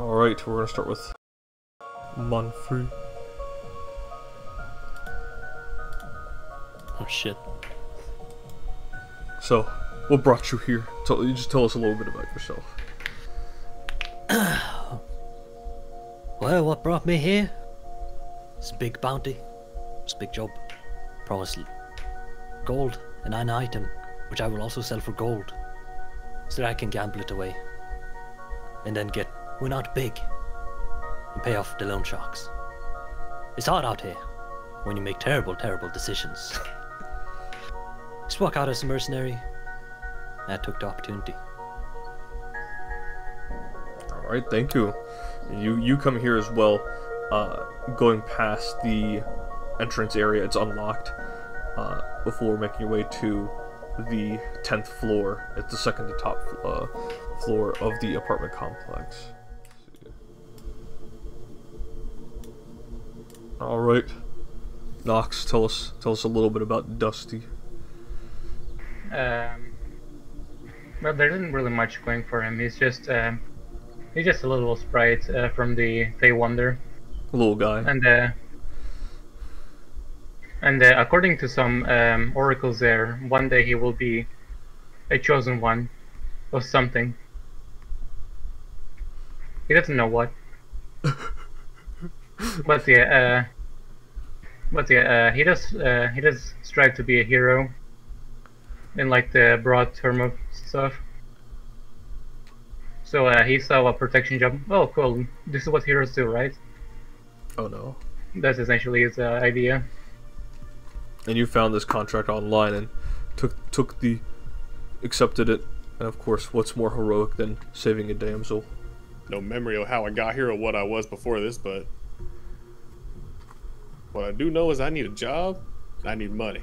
Alright, we're gonna start with Manfred. Oh shit. So, what brought you here? You just tell us a little bit about yourself. Well, what brought me here? It's a big bounty. It's a big job. Promised gold, and an item, which I will also sell for gold, so that I can gamble it away. And then win out big, and pay off the loan sharks. It's hard out here, when you make terrible, terrible decisions. Just walk out as a mercenary, and I took the opportunity. Alright, thank you. You come here as well, going past the entrance area, it's unlocked, before making your way to the 10th floor. It's the second to top floor of the apartment complex. Alright. Nox, tell us a little bit about Dusty. Well, there isn't really much going for him. He's just a little sprite from the Fey Wonder. Little guy. And according to some oracles there, one day he will be a chosen one of something. He doesn't know what. But yeah, he does strive to be a hero in like the broad term of stuff. So he saw a protection job. Oh, cool. This is what heroes do, right? Oh no. That's essentially his idea. And you found this contract online and accepted it. And of course, what's more heroic than saving a damsel? No memory of how I got here or what I was before this, but what I do know is I need a job and I need money.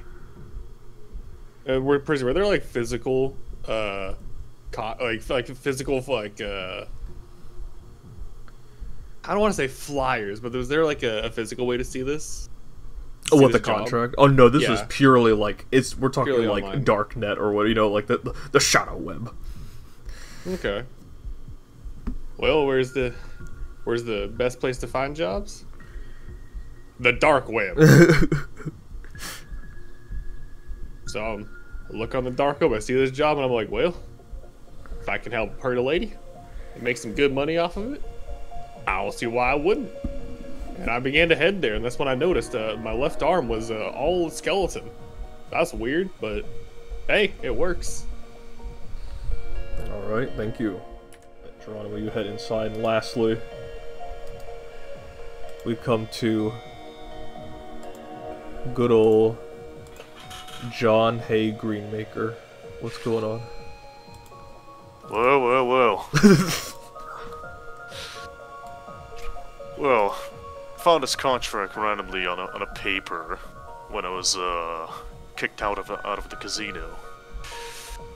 And we're prison. Were there like physical, physical, I don't want to say flyers, but was there like a physical way to see this? Oh, what, the contract? Oh no, this is purely like we're talking purely like online. Darknet or what, like the shadow web. Okay. Well, where's the best place to find jobs? The dark web. So I look on the dark web, I see this job, and I'm like, well, if I can help hurt a lady and make some good money off of it, I don't see why I wouldn't. And I began to head there, and that's when I noticed my left arm was all skeleton. That's weird, but hey, it works. Alright, thank you. Geronimo, you head inside, and lastly, we come to good old John Hay Greenmaker. What's going on? Well. Well, found this contract randomly on a paper when I was kicked out of the casino.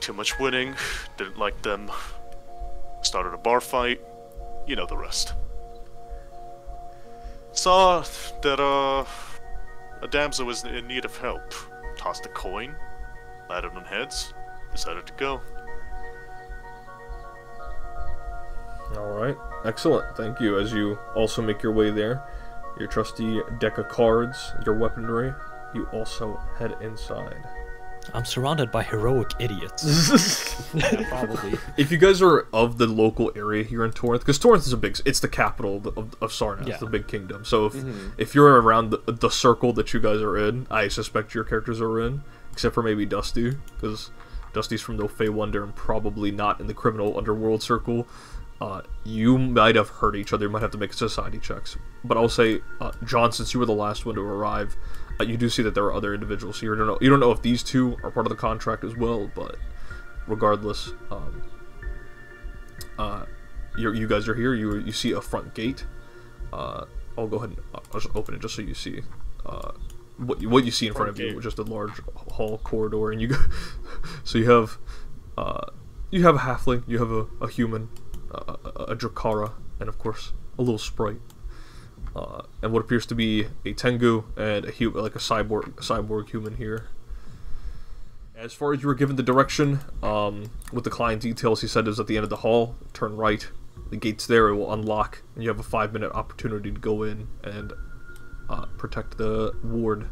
Too much winning, didn't like them. Started a bar fight, you know the rest. Saw that a damsel was in need of help. Tossed a coin, landed on heads, decided to go. Alright, excellent, thank you. As you also make your way there, your trusty deck of cards, your weaponry, you also head inside. I'm surrounded by heroic idiots. Yeah, probably. If you guys are of the local area here in Torinth, because Torinth is it's the capital of Sarnath, yeah. The big kingdom. So if you're around the circle that you guys are in, I suspect your characters are in, except for maybe Dusty, because Dusty's from the Fey Wonder and probably not in the criminal underworld circle. You might have hurt each other. You might have to make society checks. But I'll say, John, since you were the last one to arrive, you do see that there are other individuals here. You don't know if these two are part of the contract as well, but regardless, you guys are here. You see a front gate. I'll go ahead and I'll just open it just so you see what you see in front of you, which is just a large hall corridor, and you go. So you have a halfling, you have a human, a Drakara, and of course a little sprite. And what appears to be a Tengu and a like a cyborg human here. As far as you were given the direction, with the client details, he said it was at the end of the hall. Turn right, the gate's there, it will unlock, and you have a 5-minute opportunity to go in and protect the ward.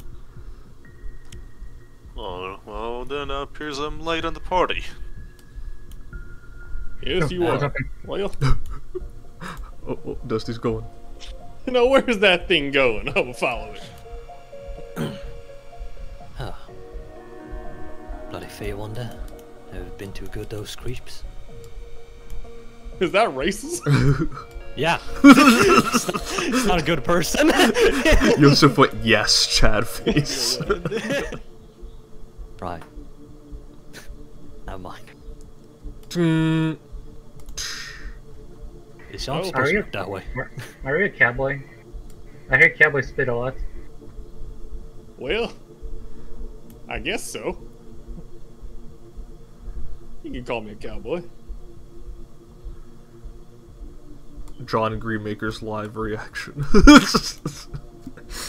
Oh, well, then appears I'm late on the party. Yes, you are. Well, Oh, Dusty's going. you know, where's that thing going? I will follow it. Oh. Bloody Fey wonder. Never been too good, those creeps. Is that racist? Yeah. It's not a good person. Yosef went, yes, Chad face. Right. Never mind. It's not Oh. supposed to look that way. Are you a cowboy? I hear cowboys spit a lot. Well, I guess so. You can call me a cowboy. John Greenmaker's live reaction.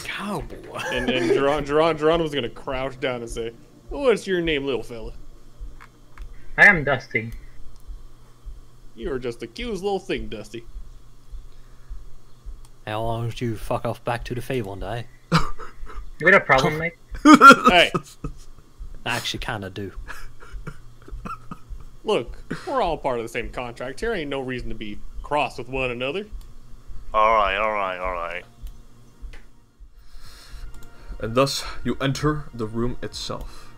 Cowboy. And Geronimo's gonna crouch down and say, "What's your name, little fella?" I am Dusty. You are just a cute little thing, Dusty. How long don't you fuck off back to the Fey one day? You got a problem, mate? Hey, I actually kinda do. look, we're all part of the same contract. Here ain't no reason to be cross with one another. Alright. And thus, you enter the room itself.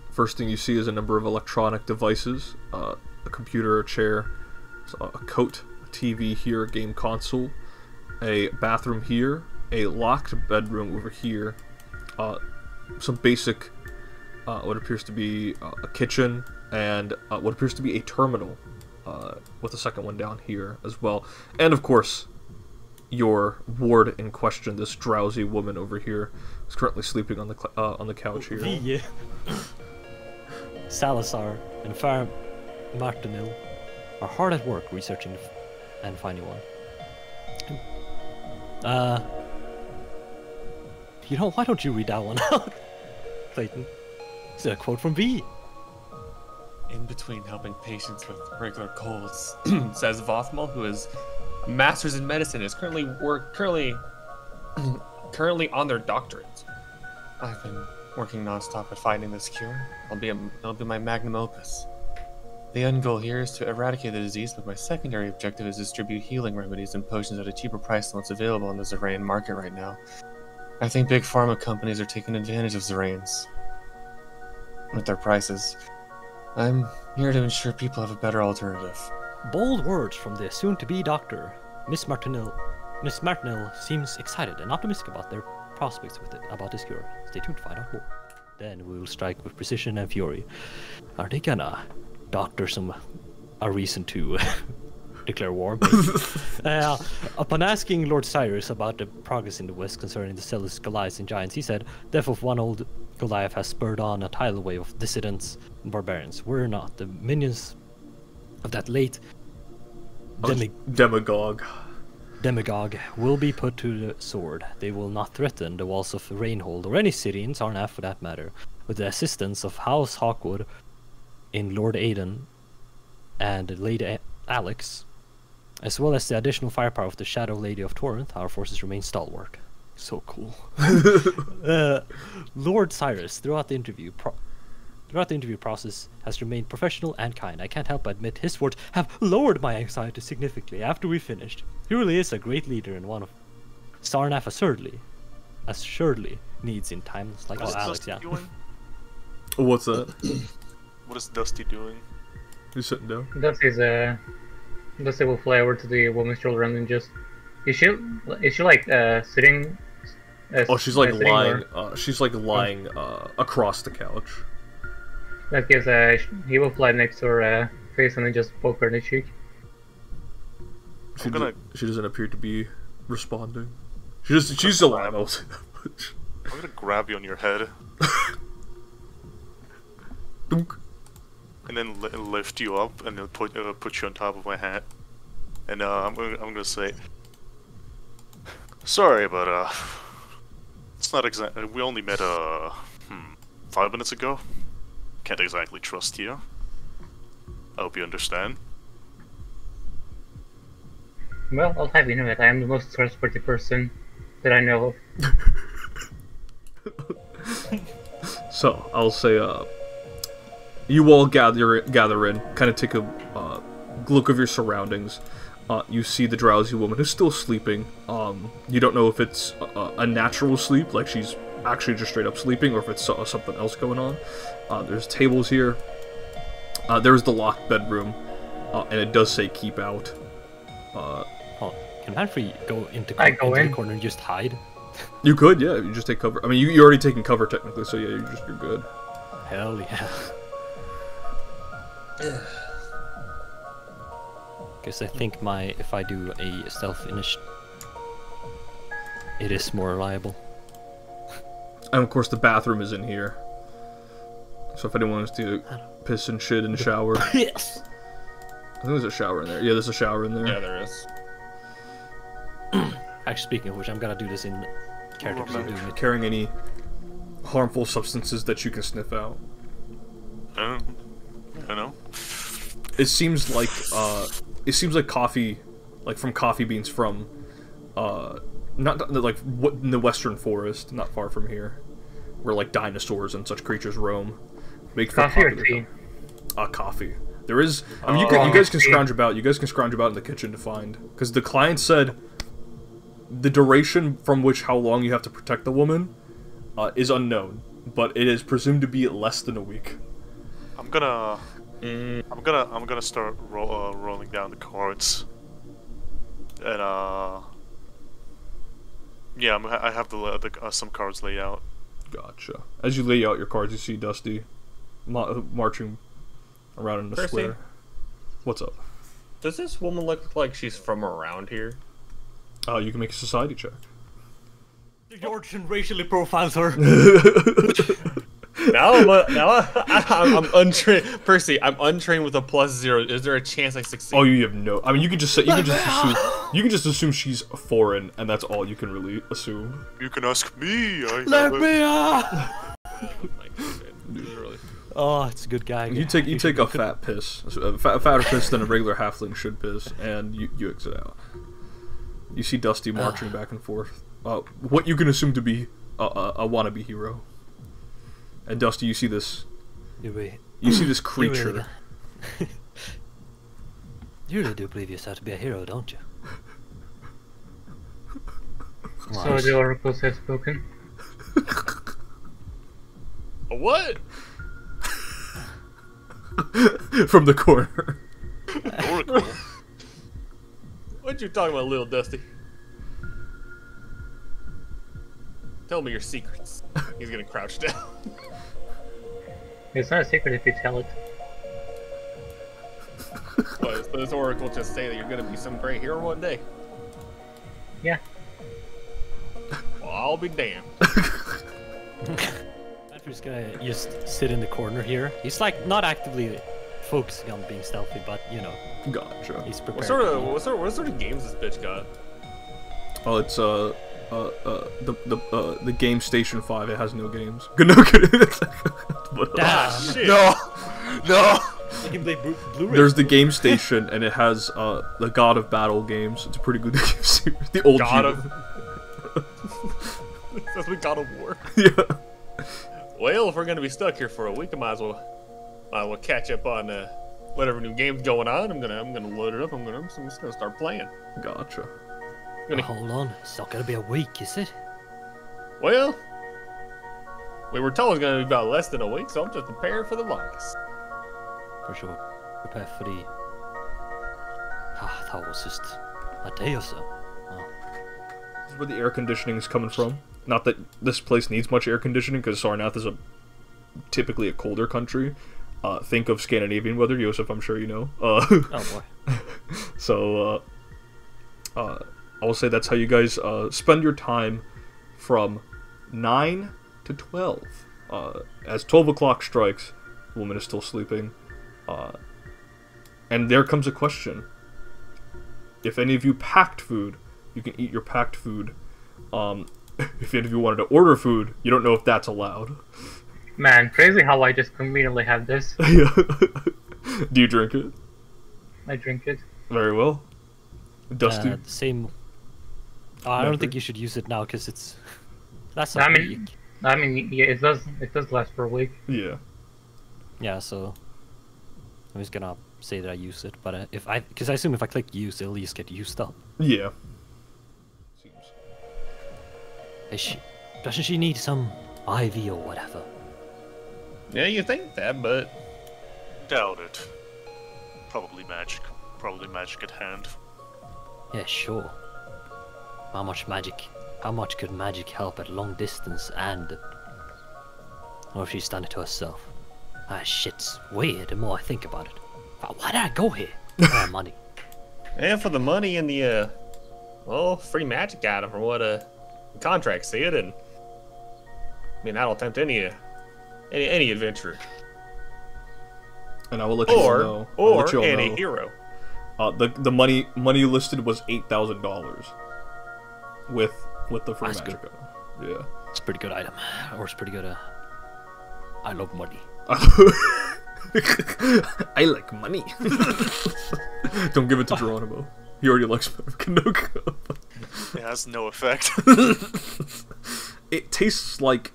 First thing you see is a number of electronic devices, a computer, a chair, a coat, a TV here, a game console, a bathroom here, a locked bedroom over here, some basic, what appears to be a kitchen, and what appears to be a terminal, with a second one down here as well. And of course, your ward in question, this drowsy woman over here, is currently sleeping on the couch here. Yeah. Salazar and Farm Martinil are hard at work researching and finding one. You know, why don't you read that one out, Clayton? It's a quote from V. In between helping patients with regular colds, says Vothmal, who is a master's in medicine, is currently on their doctorate. I've been working nonstop at finding this cure. It'll be my magnum opus. The end goal here is to eradicate the disease, but my secondary objective is to distribute healing remedies and potions at a cheaper price than what's available on the Zerayan market right now. I think big pharma companies are taking advantage of Zerayans with their prices. I'm here to ensure people have a better alternative. Bold words from the soon-to-be doctor. Miss Martinil seems excited and optimistic about their prospects with it, about this cure. Stay tuned to find out more. Then we will strike with precision and fury. Are they gonna doctor a reason to declare war? Upon asking Lord Cyrus about the progress in the west concerning the zealous Goliaths and giants, he said, "Death of one old Goliath has spurred on a tidal wave of dissidents and barbarians. We're not the minions of that late Demagogue. demagogue will be put to the sword. They will not threaten the walls of Rainhold or any city in Sarnath for that matter. With the assistance of House Hawkwood in Lord Aiden and Lady Alex, as well as the additional firepower of the Shadow Lady of Torinth, our forces remain stalwart." So cool. Lord Cyrus, throughout the interview process, has remained professional and kind. I can't help but admit his words have lowered my anxiety significantly after we finished. He really is a great leader and one of Sarnath assuredly needs in times like Alex, yeah. Doing? What's that? What is Dusty doing? He's sitting down. Dusty will fly over to the woman's shoulder and then just... Is she like sitting? Oh, she's like sitting lying. or- She's like lying across the couch. That gives he will fly next to her face and then just poke her in the cheek. She doesn't appear to be responding. She's still lying. I'm gonna grab you on your head Dunk. and then lift you up and then put you on top of my hat. And I'm gonna say, sorry, but it's not exactly. We only met 5 minutes ago. Can't exactly trust you. I hope you understand. Well, I'll have you know that I am the most trustworthy person that I know of. So I'll say, you all gather in, kind of take a look of your surroundings. You see the drowsy woman who's still sleeping. You don't know if it's a natural sleep, like she's actually just straight up sleeping, or if it's something else going on. There's tables here. There's the locked bedroom, and it does say keep out. Can Manfrey go into I go the in. corner and just hide? You could, yeah. You just take cover. I mean, you're already taking cover technically, so yeah, you're good. Hell yeah. Because I think if I do a stealth initiative, it is more reliable. And of course, the bathroom is in here. So if anyone wants to piss and shit in the shower, Yes. I think there's a shower in there. Yeah, there's a shower in there. Yeah, there is. Actually, speaking of which, I'm gonna do this in character because I'm doing it. Carrying any harmful substances that you can sniff out. I don't know. It seems like coffee, like from coffee beans from, not like what in the western forest, not far from here, where like dinosaurs and such creatures roam. Make for Coffee or popular- tea? Coffee. There is. I mean, you guys can scrounge about. You guys can scrounge about in the kitchen to find, because the client said the duration from which how long you have to protect the woman is unknown, but it is presumed to be less than a week. I'm gonna start rolling down the cards, and yeah, I have some cards laid out. Gotcha. As you lay out your cards, you see Dusty marching around in the Percy? square. What's up? Does this woman look like she's from around here? You can make a society check. Georgian racially profiles her. I'm untrained. Percy, I'm untrained with a +0. Is there a chance I succeed? Oh, you have no. I mean, you can just assume she's foreign, and that's all you can really assume. You can ask me. Let me out! Like, dude, really. Oh, it's a good guy. You take a fat piss, a fatter piss than a regular halfling should piss, and you exit out. You see Dusty marching back and forth. What you can assume to be a wannabe hero. And Dusty, you see this creature. You really do believe yourself to be a hero, don't you? So the oracles have spoken. A what? From the corner. Oracle. What you talking about, little Dusty? Tell me your secrets. He's gonna crouch down. It's not a secret if you tell it. But does Oracle just say that you're gonna be some great hero one day? Yeah. Well, I'll be damned. Andrew's gonna just sit in the corner here. He's like not actively focusing on being stealthy, but you know, Gotcha. he's prepared. What sort of games this bitch got? Oh, it's the game Station 5. It has no games. No kidding. But, Shit. no. You can play Blu-ray. There's the game station, and it has the God of Battle games. It's a pretty good game series. The old God G- of. That's what God of War. Yeah. Well, if we're gonna be stuck here for a week, I might as well catch up on whatever new game's going on. I'm gonna load it up. I'm just gonna start playing. Gotcha. Hold on, it's not gonna be a week, is it? Well, we were told it's gonna be about less than a week, so I'm just preparing for the longest. For sure. Prepare for the... I thought it was just a day or so. Oh. This is where the air conditioning is coming from. Not that this place needs much air conditioning, because Sarnath is typically a colder country. Think of Scandinavian weather, Joseph, I'm sure you know. Oh boy. So, I will say that's how you guys spend your time from 9 to 12. As 12 o'clock strikes, the woman is still sleeping. And there comes a question. If any of you packed food, you can eat your packed food. If any of you wanted to order food, you don't know if that's allowed. Man, crazy how I just conveniently have this. Do you drink it? I drink it. Very well. Dusty. The same. I don't Never. think you should use it now because it's. That's a I week. mean, yeah, it does last for a week. Yeah. Yeah, so I'm just gonna say that I use it, but because I assume if I click use, it'll just get used up. Yeah. Seems. Doesn't she need some IV or whatever? Yeah, you think that, but Doubt it. Probably magic. Probably magic at hand. Yeah, sure. How much could magic help at long distance and... Or if she's done it to herself? Ah, shit's weird the more I think about it. Why did I go here? Money. and for the money and the free magic item from what the contract said, and I mean that'll tempt any adventurer And I will let you know. I'll let you all any know. hero. The money listed was $8,000 with the free That's magic good. item. Yeah. It's a pretty good item. Or it's pretty good, I love money. I like money. Don't give it to Geronimo. He already likes Kanoko. It has no effect. It tastes like,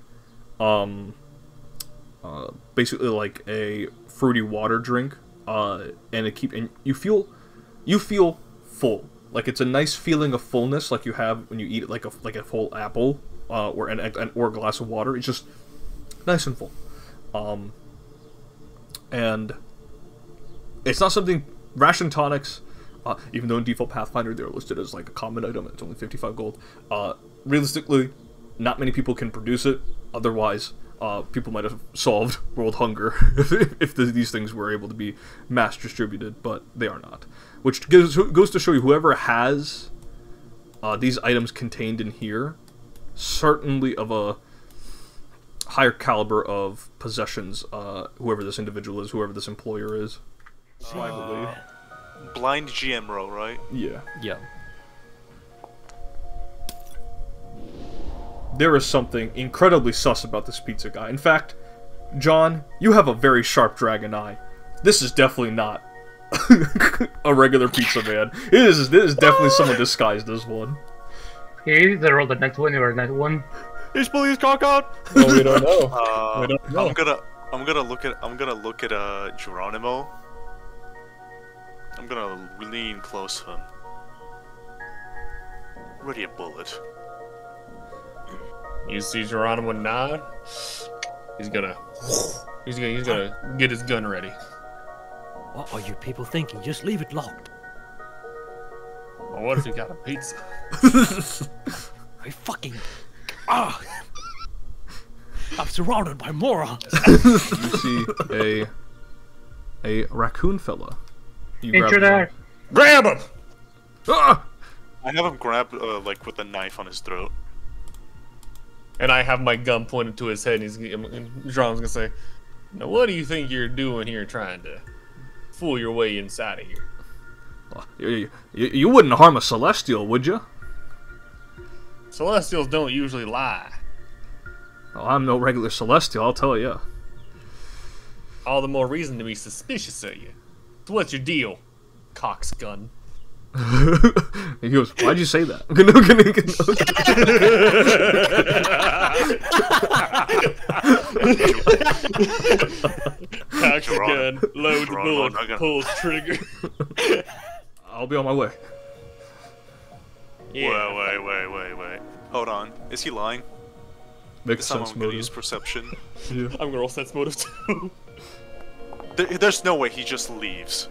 basically like a fruity water drink. And you feel full. Like it's a nice feeling of fullness, like you have when you eat like a whole apple, or or a glass of water. It's just nice and full. And it's not something ration tonics, even though in default Pathfinder they're listed as like a common item. It's only 55 gold. Realistically, not many people can produce it. Otherwise, people might have solved world hunger if these things were able to be mass distributed, but they are not. Which goes to show you, whoever has these items contained in here, certainly of a higher caliber of possessions, whoever this individual is, whoever this employer is. Privately. Blind GM roll, right? Yeah. Yeah. There is something incredibly sus about this pizza guy. In fact, John, you have a very sharp dragon eye. This is definitely not a regular pizza man. This is definitely someone disguised as one. He either rolled a net 20 or a net 1. He's please cock out. Well, we don't know. We don't know. I'm gonna look at Geronimo. I'm gonna lean close to him. Ready a bullet. You see Geronimo nod. He's gonna get his gun ready. What are you people thinking? Just leave it locked. Well, what if you got a pizza? I fucking... Ah! I'm surrounded by morons! You see a raccoon fella. You grab him. Intruder! Grab him! Ah! I have him grab like with a knife on his throat. And I have my gun pointed to his head, and Geronimo's gonna say, "Now, what do you think you're doing here, trying to fool your way inside of here?" You wouldn't harm a Celestial, would you? Celestials don't usually lie. Oh, I'm no regular Celestial, I'll tell you. All the more reason to be suspicious of you. So what's your deal, cocksgun? He goes, why'd you say that? Cocks gun, loads Geronimo, bullet, not gonna- pulls trigger. I'll be on my way. Yeah. Wait. Hold on. Is he lying? Makes This time sense, I'm gonna motive. use perception. Yeah. I'm gonna roll sense motive too. There's no way he just leaves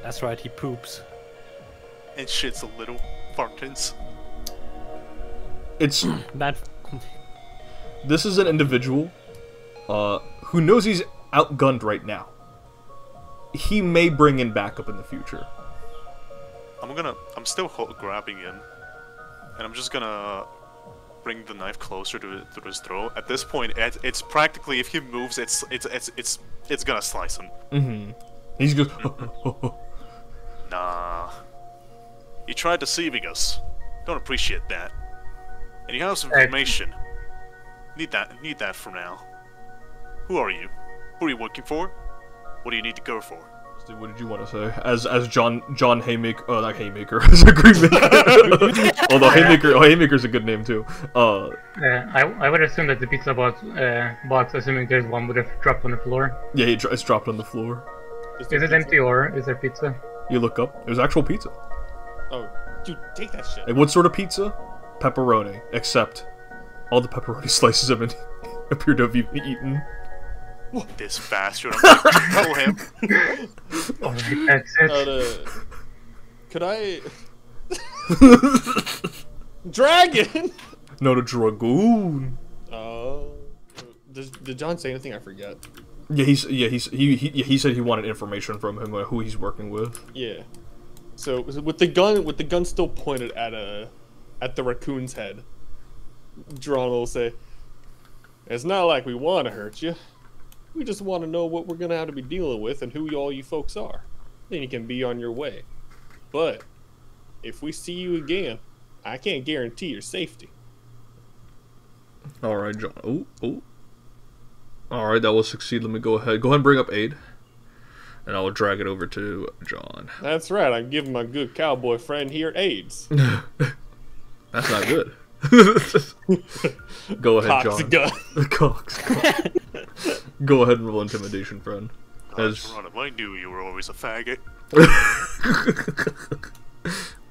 That's right, he poops. and shits a little fartins. It's Man, this is an individual who knows he's outgunned right now. He may bring in backup in the future. I'm still grabbing him, and I'm just gonna bring the knife closer to his throat. At this point, it's practically, if he moves, it's gonna slice him. Mm-hmm. He goes, Nah. You tried deceiving us. Don't appreciate that. And you have some Hey. information. Need that for now. Who are you? Who are you working for? What do you need to go for? Dusty, what did you want to say? As John Haymaker, not Haymaker, as a Greenmaker. Although Haymaker's a good name too. I would assume that the pizza box, assuming there's one, would have dropped on the floor. Yeah, it's dropped on the floor. Is it empty or is there pizza? You look up. There's actual pizza. Oh, dude, take that shit. And what sort of pizza? Pepperoni. Except all the pepperoni slices have been appear to have been eaten. This bastard, I'm gonna kill him. Alright, that's it. Could I... Dragon! No, the dragoon. Oh. Did John say anything? I forget. Yeah, he said he wanted information from him, who he's working with. Yeah. So with the gun still pointed at the raccoon's head, Geronimo will say, "It's not like we want to hurt you. We just want to know what we're gonna have to be dealing with and who all you folks are. Then you can be on your way. But if we see you again, I can't guarantee your safety." All right, John. Oh. All right, that will succeed. Let me go ahead. Go ahead and bring up aid, and I will drag it over to John. That's right. I'm giving my good cowboy friend here AIDS. That's not good. Go ahead, Cock's John. gun. Cox. Go ahead and roll intimidation, friend. I knew you were always a faggot.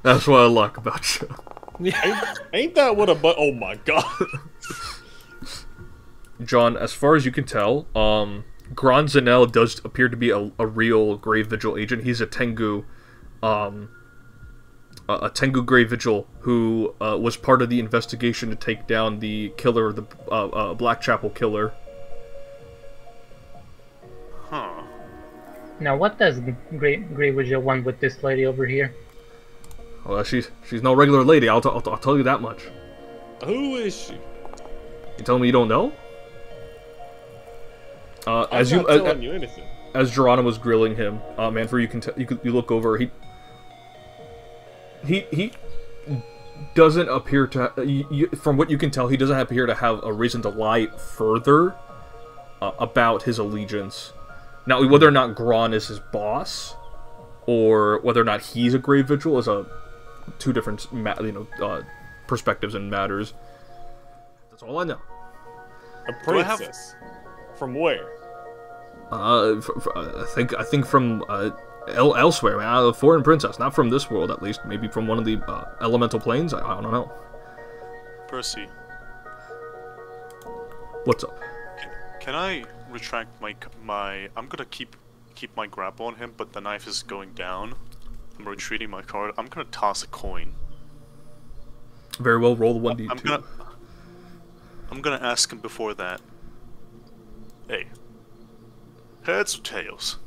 That's what I like about you. Ain't that what a oh my god. John, as far as you can tell, Gran Zanel does appear to be a real Grave Vigil agent. He's a Tengu, a Tengu Grave Vigil who was part of the investigation to take down the killer, the Blackchapel killer. Huh. Now, what does Grey Vigil want with this lady over here? Well, she's no regular lady. I'll tell you that much. Who is she? You telling me you don't know? I'm not telling you anything. As Geronimo was grilling him, Manfred, you look over. He doesn't appear to. From what you can tell, he doesn't appear to have a reason to lie further about his allegiance. Now, whether or not Gran is his boss, or whether or not he's a Grave Vigil, is two different perspectives and matters. That's all I know. A princess. From where? I think from elsewhere, man. A foreign princess, not from this world at least. Maybe from one of the elemental planes. I don't know. Percy, What's up? can I retract my? I'm gonna keep my grab on him, but the knife is going down. I'm retreating my card. I'm gonna toss a coin. Very well. Roll the 1d2. I'm gonna ask him before that. Hey, heads or tails?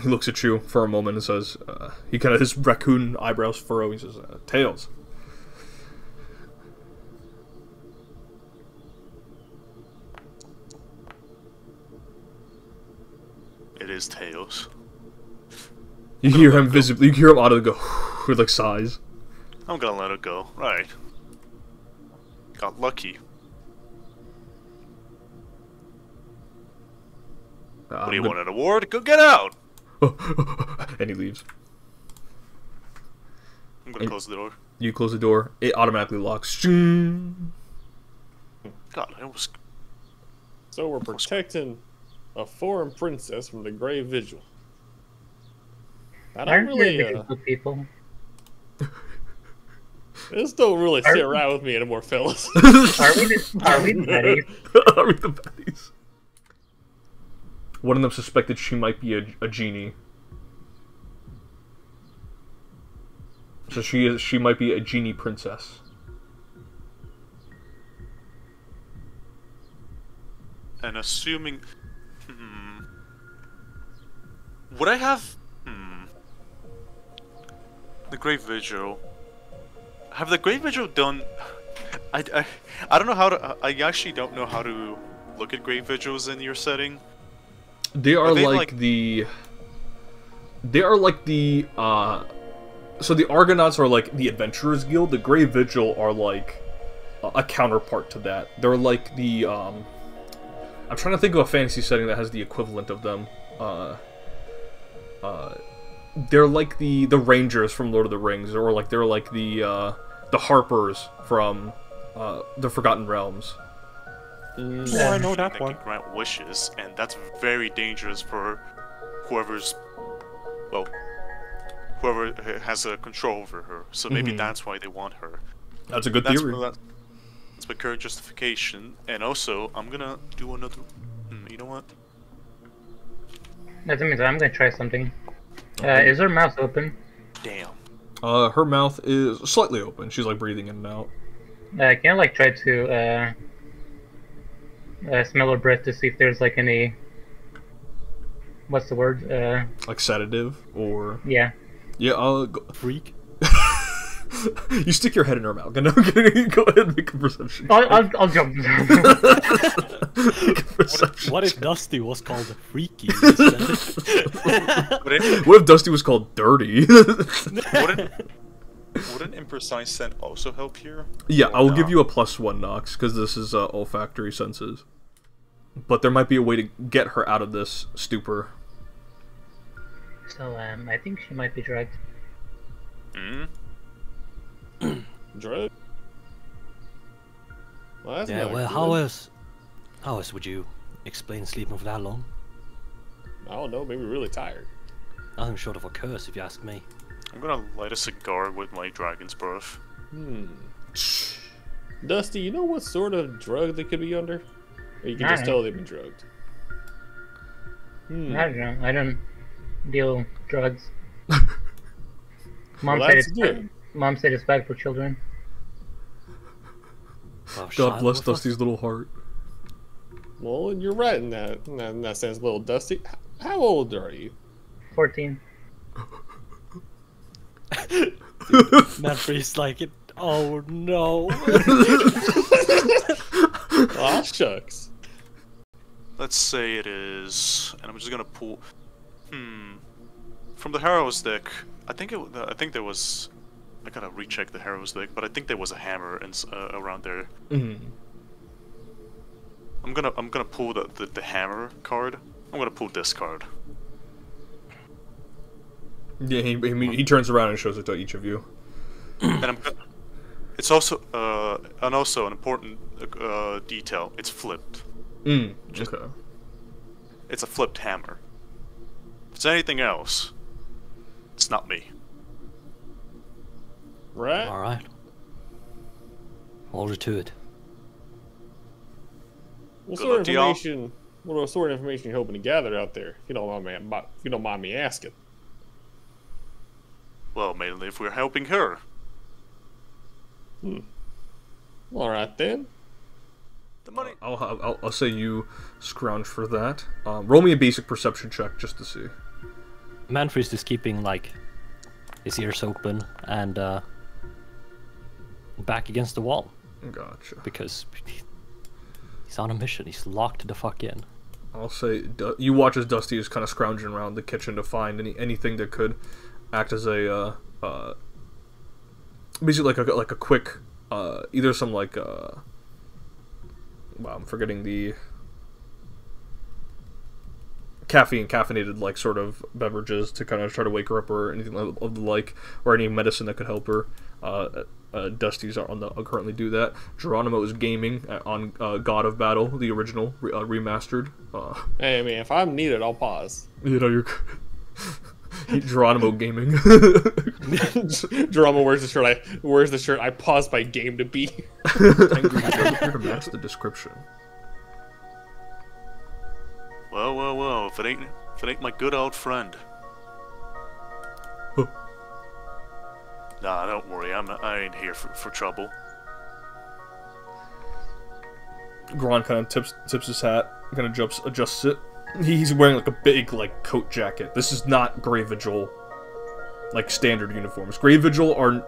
He looks at you for a moment and says, he kind of, his raccoon eyebrows furrow. He says, tails. It is tails. You hear him visibly. You hear him out of the go with like sighs. I'm gonna let it go. Right. Got lucky. What do you want, an award? Go get out! And he leaves. I'm gonna close the door. You close the door. It automatically locks. God, I almost... So we're protecting a foreign princess from the Grave Vigil. I don't Aren't really, you good people? this don't really sit around with me anymore, fellas. Are we the baddies? Are we the baddies? One of them suspected she might be a genie. So she might be a genie princess. And assuming... Would I have... The Grave Vigil... Have the Grave Vigil done... I don't know how to... I actually don't know how to look at Grave Vigils in your setting. They are like the... They are like the... So the Argonauts are like the Adventurers Guild. The Grave Vigil are like a counterpart to that. They're like the... I'm trying to think of a fantasy setting that has the equivalent of them. they're like the Rangers from Lord of the Rings, or like they're like the Harpers from the Forgotten Realms. Oh, I know that They one. can grant wishes, and that's very dangerous for whoever's, well, whoever has a control over her. So maybe that's why they want her. That's a good That's theory. that's my current justification. And also, I'm gonna do another. You know what? That means I'm gonna try something. Is her mouth open? Damn. Her mouth is slightly open. She's like breathing in and out. Can I like try to smell her breath to see if there's like any, what's the word? Like sedative, or Yeah. yeah. Freak. You stick your head in her mouth. No, go ahead and make a perception. I'll jump. Make a perception What if Dusty was called Freaky instead? What if Dusty was called Dirty? Wouldn't imprecise scent also help here? Yeah, Or I will give not? you a +1 Nox, because this is olfactory senses. But there might be a way to get her out of this stupor. So I think she might be drugged. Drug? Well, that's Yeah, not well, good. how else would you explain sleeping for that long? I don't know, maybe really tired. Nothing short of a curse, if you ask me. I'm gonna light a cigar with my dragon's breath. Dusty, you know what sort of drug they could be under? Or you can just I tell they've been drugged. I don't know. I don't deal drugs. Well, that's good. Mom said it's bad for children. Oh, God bless Shia, Dusty's little heart. Well, you're right in that sense, little Dusty. How old are you? 14. Manfred's like, oh no. Aw, shucks. Let's say it is, and I'm just gonna pull. From the Harrow's deck, I think there was. I gotta recheck the Harrow's deck, but I think there was a hammer around there. I'm gonna pull the hammer card. I'm gonna pull this card. Yeah, he turns around and shows it to each of you. And it's also an important detail. It's flipped. Okay. It's a flipped hammer. If it's anything else, it's not me. Right? Alright. Hold it to it. What Good sort luck of to y'all. information? What sort of information you hoping to gather out there? If you don't mind me asking. Well, mainly if we're helping her. All right then. The money. I'll say you scrounge for that. Roll me a basic perception check just to see. Manfred's just keeping, like, his ears open and, back against the wall. Gotcha. Because he's on a mission. He's locked the fuck in. I'll say you watch as Dusty is kind of scrounging around the kitchen to find anything that could act as a basically like a quick either some like well, I'm forgetting the caffeinated like sort of beverages to kind of try to wake her up or anything of the like, or any medicine that could help her. Dusty's on the currently do that. Geronimo is gaming on God of Battle, the original remastered. Hey man, if I'm needed, I'll pause. You know, you're Geronimo gaming. Drama wears the shirt. I pause my game to be. Angry here to match the description. Well, if it ain't my good old friend. Huh. Nah, don't worry, I ain't here for trouble. Gron kind of tips his hat, kind of adjusts it. He's wearing like a big like coat jacket. This is not Grey Vigil, like standard uniforms. Grey Vigil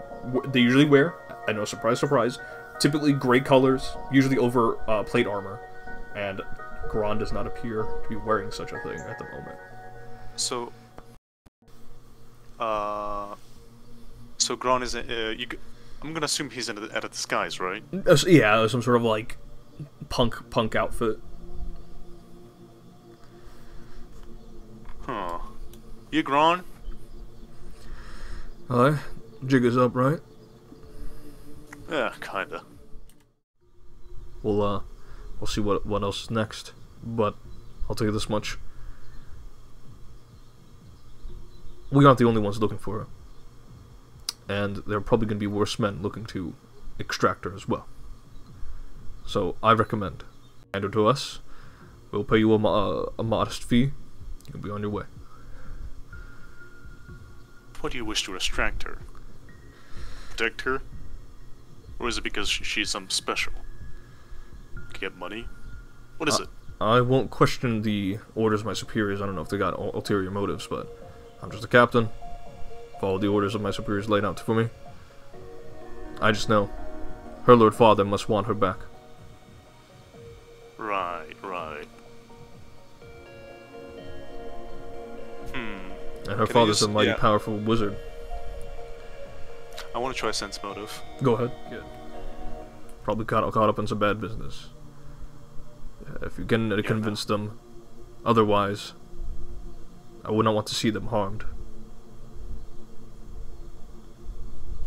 they usually wear, I know, surprise, typically gray colors, usually over plate armor, and Gron does not appear to be wearing such a thing at the moment. So Gron is I'm gonna assume he's in at a disguise, right? Yeah, some sort of like punk outfit. You grown? Hi, jig is up, right? Yeah, kinda. We'll see what else is next. But I'll tell you this much: we aren't the only ones looking for her, and there are probably going to be worse men looking to extract her as well. So I recommend hand her to us. We'll pay you a modest fee. You can be on your way. What do you wish to extract her? Protect her? Or is it because she's some special? Get money? What is it? I won't question the orders of my superiors. I don't know if they got ulterior motives, but I'm just a captain. Follow the orders of my superiors laid out for me. I just know her Lord Father must want her back. Right, right. And her Can I father's a use- mighty yeah. powerful wizard. I want to try sense motive. Go ahead. Yeah. Probably caught up in some bad business. If you can convince them otherwise, I would not want to see them harmed.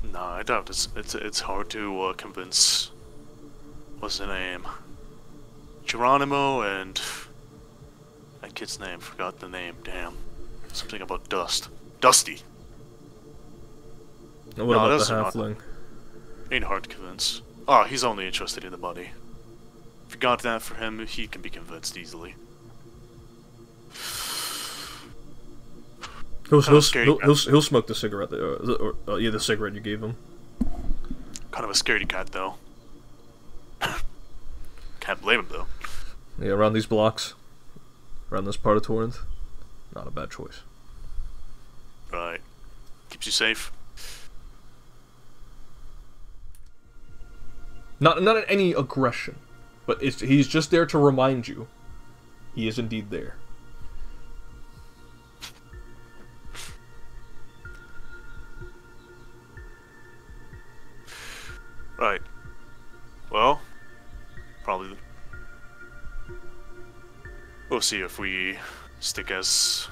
Nah, I doubt it's hard to convince. What's the name? Geronimo and that kid's name. Forgot the name. Damn. Something about Dust. Dusty. And what No, about those the are not- halfling? Ain't hard to convince. Oh, he's only interested in the money. If you got that for him, he can be convinced easily. He'll scary smoke the cigarette, the cigarette you gave him. Kind of a scaredy cat, though. Can't blame him, though. Yeah, around these blocks, around this part of Torinth, not a bad choice. Right. Keeps you safe. Not in any aggression, but he's just there to remind you he is indeed there. Right. Well, probably. We'll see if we stick as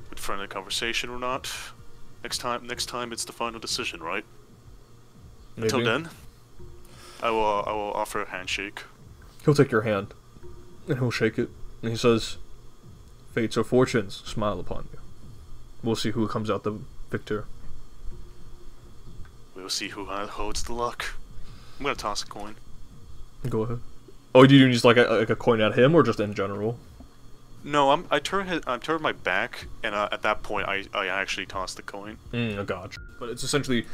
with friendly conversation or not. Next time it's the final decision, right? Maybe. Until then, I will offer a handshake. He'll take your hand, and he'll shake it, and he says, "Fates or fortunes smile upon you. We'll see who comes out the victor." We'll see who holds the luck. I'm gonna toss a coin. Go ahead. Oh, do you use like a coin at him, or just in general? No, I turn my back, and at that point I actually toss the coin. Oh, gotcha. But it's essentially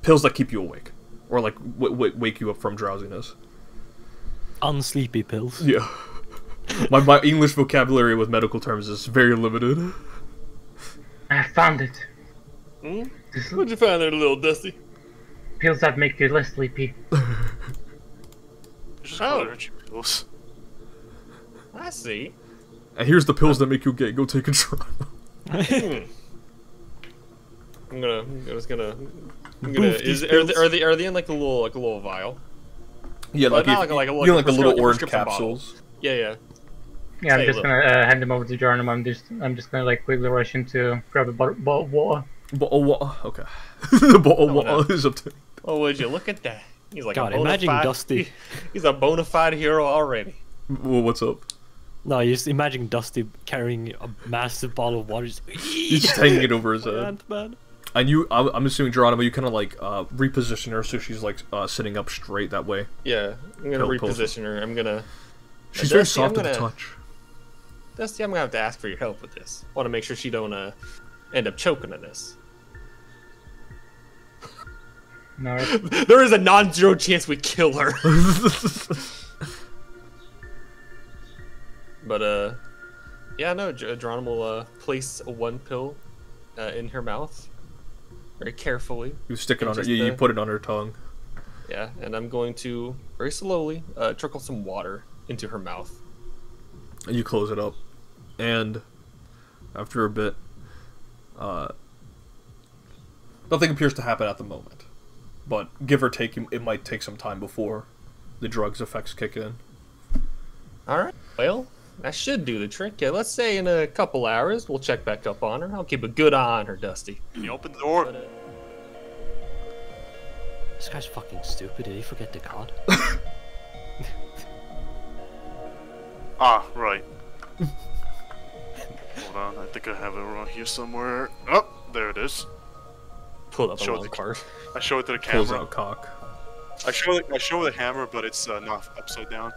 pills that keep you awake, or like wake you up from drowsiness. Unsleepy pills. Yeah. my English vocabulary with medical terms is very limited. I found it. What'd you find there, little Dusty? Pills that make you less sleepy. Just call it energy pills. I see. And here's the pills that make you gay. Go take a try. I'm just gonna. Boof these Are they in like a little vial? Yeah, But like not a like little prescription orange bottle. capsules. Yeah. Yeah, I'm Say, just look. gonna hand them over to Geronimo. I'm just gonna like quickly rush in to grab a bottle of water. Bottle water. Okay. The bottle Oh, water no. is up to. Oh, would you look at that? He's like God, a bona imagine fide, Dusty. He's a bona fide hero already. Well, what's up? No, you just imagine Dusty carrying a massive bottle of water. He's just hanging it over his head. Ant-Man. And I'm assuming Geronimo, you kind of like reposition her so she's like sitting up straight that way. Yeah, I'm gonna Pill- reposition her. I'm gonna. She's very Dusty, I'm soft to the gonna- touch. Dusty, I'm gonna have to ask for your help with this. Want to make sure she don't end up choking on this. No, There is a non-zero chance we kill her. But yeah, no. Geronimo will place one pill in her mouth, very carefully. You stick it on her. Just You the- put it on her tongue. Yeah, and I'm going to very slowly trickle some water into her mouth. And you close it up. And after a bit, nothing appears to happen at the moment. But give or take, it might take some time before the drug's effects kick in. All right. Well, That should do the trick. Yeah, let's say in a couple hours we'll check back up on her. I'll keep a good eye on her, Dusty. Can you open the door? This guy's fucking stupid. Did he forget the card? Ah, right. Hold on, I think I have it around here somewhere. Oh, there it is. Pull up the Show wrong the card. I show it to the Pulls camera. out cock. I show the hammer, but it's not upside down.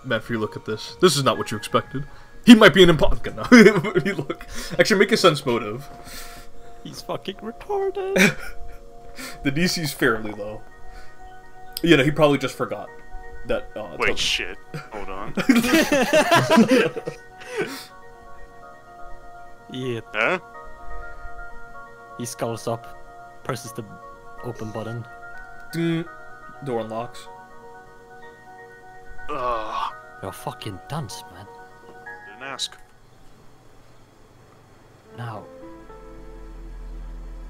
Matt, if you look at this is not what you expected. He might be an imposter now. You look. Actually, make a sense motive. He's fucking retarded. The DC's fairly low. You know, he probably just forgot that. Wait, shit. Hold on. Yeah. Huh? He skulls up, presses the open button. Door unlocks. You're a fucking dunce, man. Didn't ask. Now,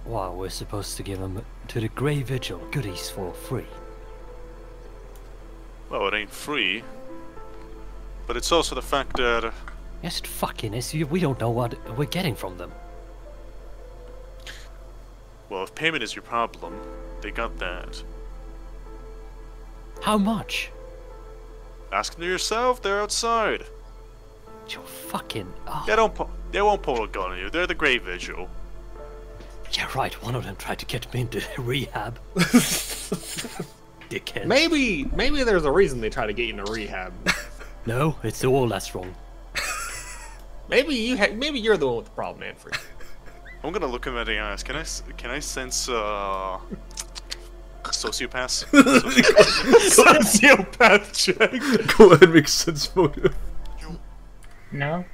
wow, we're supposed to give him to the Grey Vigil goodies for free. Well, it ain't free. But it's also the fact that... Yes, it fucking is. We don't know what we're getting from them. Well, if payment is your problem, they got that. How much? Ask them yourself, they're outside. You fucking... Oh. They won't pull a gun on you, they're the Grey Vigil. Yeah, right. One of them tried to get me into rehab. Dickhead. Maybe there's a reason they try to get you into rehab. No, it's the wall that's wrong. Maybe you're the one with the problem, Manfred. I'm gonna look him at the eyes. Can I sense sociopaths? Sociopath check. Go ahead and make sense motive. No?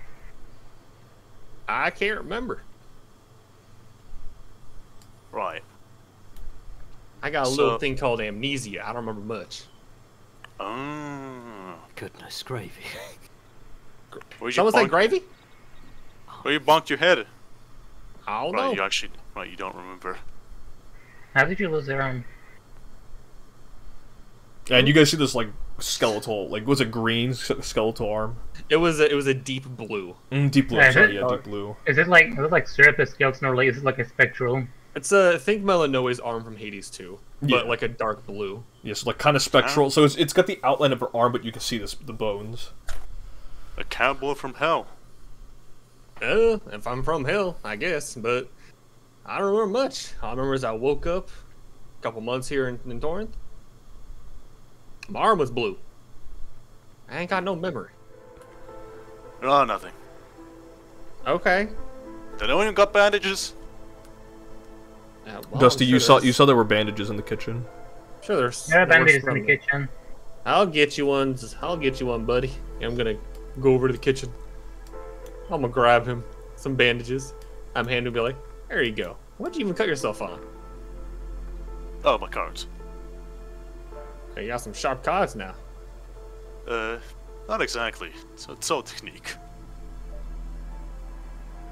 I can't remember. Right. I got a little thing called amnesia. I don't remember much. Oh. Goodness gravy. Someone say gravy? Where you bonked your head? I don't Right, know. you don't remember. How did you lose their arm? And you guys see this like skeletal, like what's a green skeletal arm? It was a deep blue. Deep blue. Yeah, Sorry, yeah, deep blue. Is it like Serapis skeleton, or like is it like a spectral? It's think Melanoa's arm from Hades 2, but Yeah. like a dark blue. Yeah, so like kind of spectral. So it's got the outline of her arm, but you can see the bones. A cowboy from hell. If I'm from hell, I guess, but I don't remember much. All I remember is I woke up a couple months here in Torinth. My arm was blue. I ain't got no memory. Oh, nothing. Okay. They don't even got bandages. Well, Dusty, I'm you sure saw there were bandages in the kitchen. Sure, there's. There are worse bandages in from the them. kitchen. I'll get you one. I'll get you one, buddy. I'm gonna go over to the kitchen. I'm gonna grab him some bandages. I'm handing him, be like, there you go. What'd you even cut yourself on? Oh, my cards. Hey, you got some sharp cards now. Not exactly. It's all technique.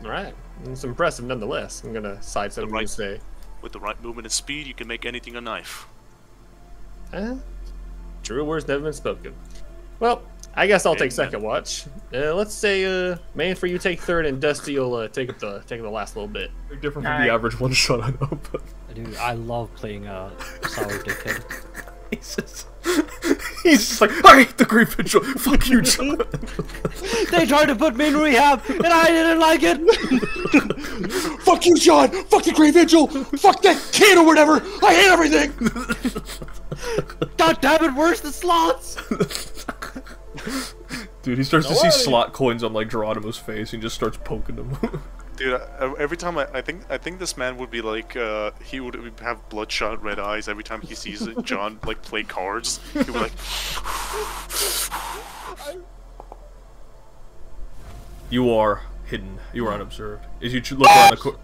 All right, it's impressive nonetheless. I'm gonna sidestep him and say, With the right movement and speed, you can make anything a knife. True words never been spoken. Well, I guess I'll take second watch. Let's say, Manfred, you take third, and Dusty will take up the last little bit. Very different from the average one shot, I know. But Dude, I love playing a sour dickhead. he's just like, I hate the Green Vigil. Fuck you, John. They tried to put me in rehab, and I didn't like it. Fuck you, John! Fuck the Grey Vigil! Fuck that kid or whatever! I hate everything! God damn it, where's the slots? Dude, he starts to see slot coins on like Geronimo's face and just starts poking them. Dude, every time I think this man would be like, he would have bloodshot red eyes every time he sees John like play cards. He would be like, You are hidden. You are unobserved. As you look around the corner.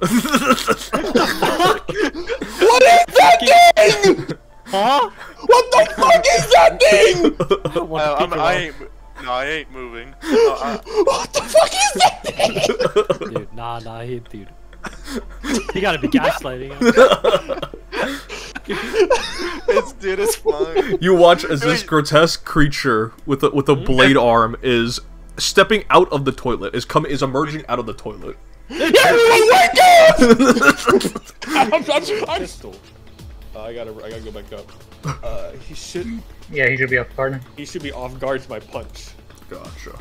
What is that thing?! Huh? What the fuck is that thing?! I ain't moving. What the fuck is that thing?! Dude, nah, dude. You gotta be gaslighting him. Dude, it's fine. You watch as this grotesque creature with a blade arm is stepping out of the toilet, is emerging out of the toilet. I'm pistol. I gotta go back up. He should be off guard. He should be off guard to my punch. Gotcha.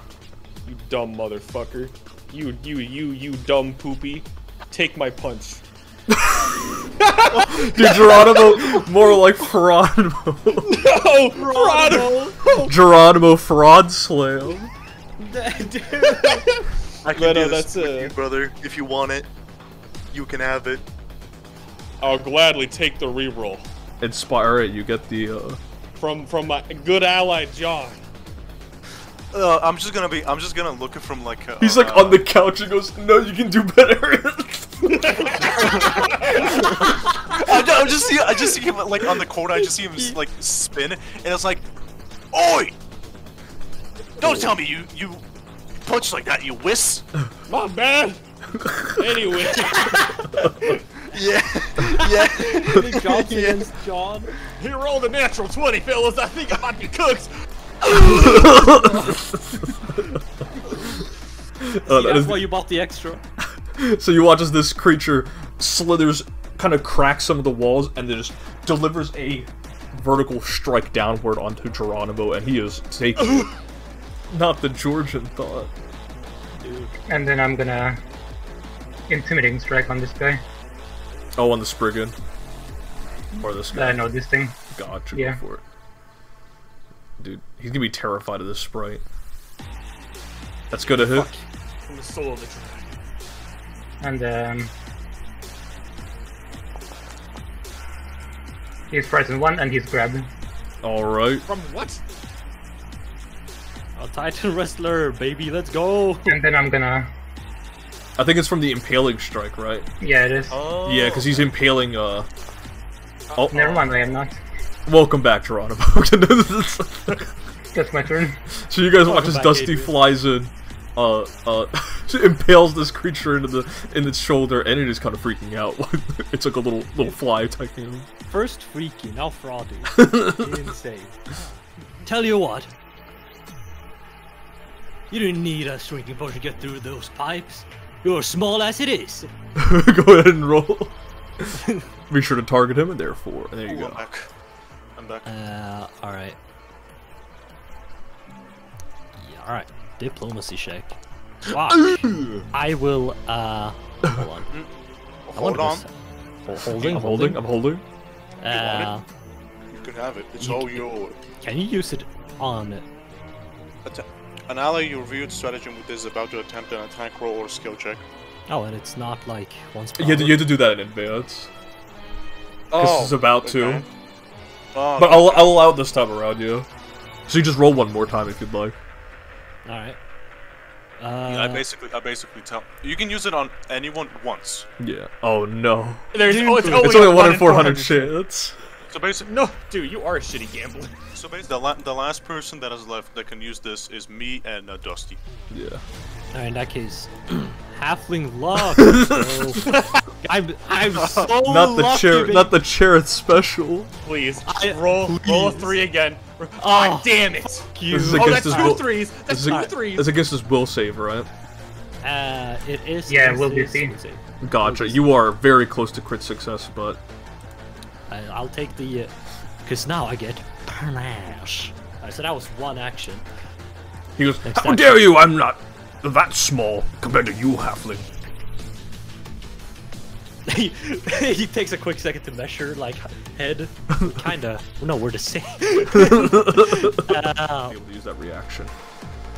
You dumb motherfucker. You dumb poopy. Take my punch. Dude, Geronimo, more like Geronimo. No, Geronimo. Geronimo fraud slam. I can do this with you, brother. If you want it, you can have it. I'll gladly take the reroll. Inspire it. You get the from my good ally John. I'm just gonna look at from like. He's like on the couch and goes, "No, you can do better." I just see him like on the corner. I just see him like spin, and it's like, "Oi! Don't tell me you punch like that, you whiz." My bad. Anyway. Yeah. Johnson against John. He rolled a natural 20, fellas. I think I might be cooked. That's why you bought the extra. So you watch as this creature slithers, kind of cracks some of the walls, and then just delivers a vertical strike downward onto Geronimo, and he is taking not the Georgian thought. Dude. And then I'm gonna intimidating strike on this guy. Oh, on the Spriggan? Or this guy? No, this thing. Gotcha, yeah. Go for it. Dude, he's gonna be terrified of this sprite. That's good to hit. From the soul of the track. And he's frightened one and he's grabbed. Alright. From what? A Titan wrestler, baby, let's go! And then I'm gonna... I think it's from the impaling strike, right? Yeah, it is. Oh. Yeah, because he's impaling, Oh, never mind, I am not. Welcome back, Geronimo. That's my turn. So you guys watch as Dusty flies in, impales this creature into its shoulder, and it is kind of freaking out. It's like a little fly attacking him. First freaky, now fraudy. Insane. Tell you what. You didn't need a shrinking potion to get through those pipes. You're small as it is. Go ahead and roll. Be sure to target him, and therefore, and there you go. I'm back. Alright. Yeah, alright. Diplomacy check. Wow. I will, hold on. Hold on. I'm holding. You can have it. It's all yours. Can you use it on... An ally you reviewed stratagem with is about to attempt an attack roll or skill check. Oh, and it's not like once per You have to do that in advance. This is about to. Okay. Oh, but I'll allow it this time around, yeah. So you just roll one more time if you'd like. Alright. Yeah, I basically tell you can use it on anyone once. Yeah. Oh no. It's only a 1 in 400 chance. So basically, no, dude, you are a shitty gambler. So basically, the last person that is left that can use this is me and Dusty. Yeah. Alright, in that case, halfling luck. So, I'm so not the lucky, not the Cherith special. Please, roll a 3 again. Oh, damn it! You. That's 2 threes. That's 2 threes. It's against his will save, right? It is. Yeah, it will be seen. Gotcha. You are very close to crit success, but I'll take the. Because now I get panache. So that was one action. He goes, "How dare you? I'm not that small compared to you, halfling." He takes a quick second to measure, like, head. Kinda. No, we're the same. Be able to use that reaction.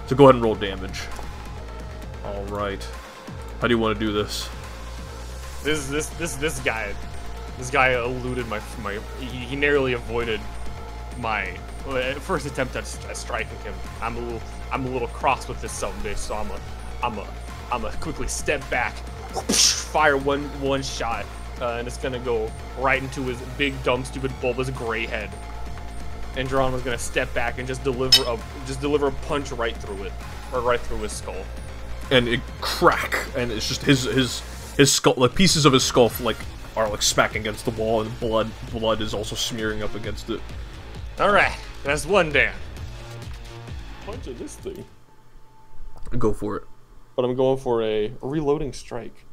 So go ahead and roll damage. Alright. How do you want to do this? This guy eluded my he narrowly avoided my first attempt at striking him. I'm a little cross with this sumbitch, so I'm a quickly step back, fire one shot, and it's gonna go right into his big dumb stupid bulbous gray head. And Geronimo's gonna step back and just deliver a punch right through it, or right through his skull. And it crack, and it's just his skull, like pieces of his skull, like are like smacking against the wall, and blood is also smearing up against it. All right, that's one down. Punch of this thing. Go for it. But I'm going for a reloading strike.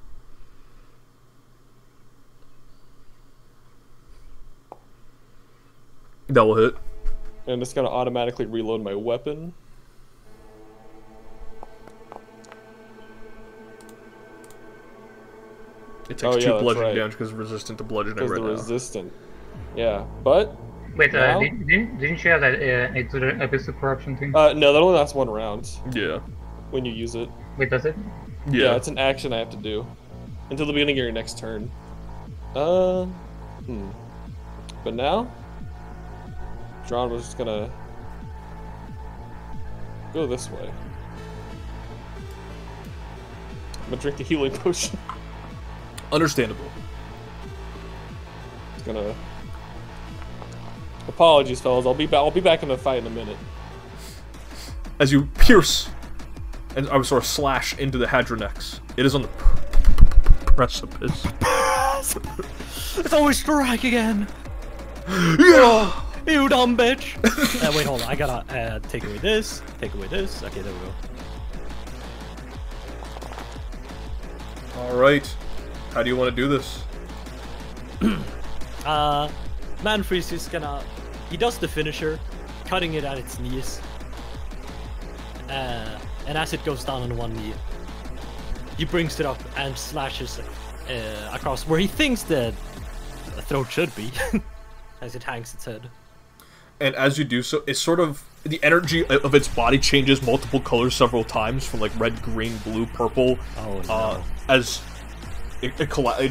That will hit. And it's gonna automatically reload my weapon. It takes 2 bludgeoning damage because resistant to bludgeoning right now. Resistant. Yeah, but... Wait, now... didn't you have that Abyss of Corruption thing? No, that only lasts 1 round. Yeah. When you use it. Wait, does it? Yeah, it's an action I have to do. Until the beginning of your next turn. But now... John was just gonna... go this way. I'm gonna drink a healing potion. Understandable. It's gonna... Apologies, fellas. I'll be back in the fight in a minute. As you pierce, and I'm sorry, slash into the Hadronex, it is on the precipice. It's always strike again. Yeah. You dumb bitch. Wait, hold on. I gotta take away this. Take away this. Okay, there we go. All right. How do you want to do this? Manfreeze is gonna... He does the finisher, cutting it at its knees. And as it goes down on one knee, he brings it up and slashes across where he thinks the throat should be, as it hangs its head. And as you do so, it's sort of... The energy of its body changes multiple colors several times, from like red, green, blue, purple. Oh, no. As it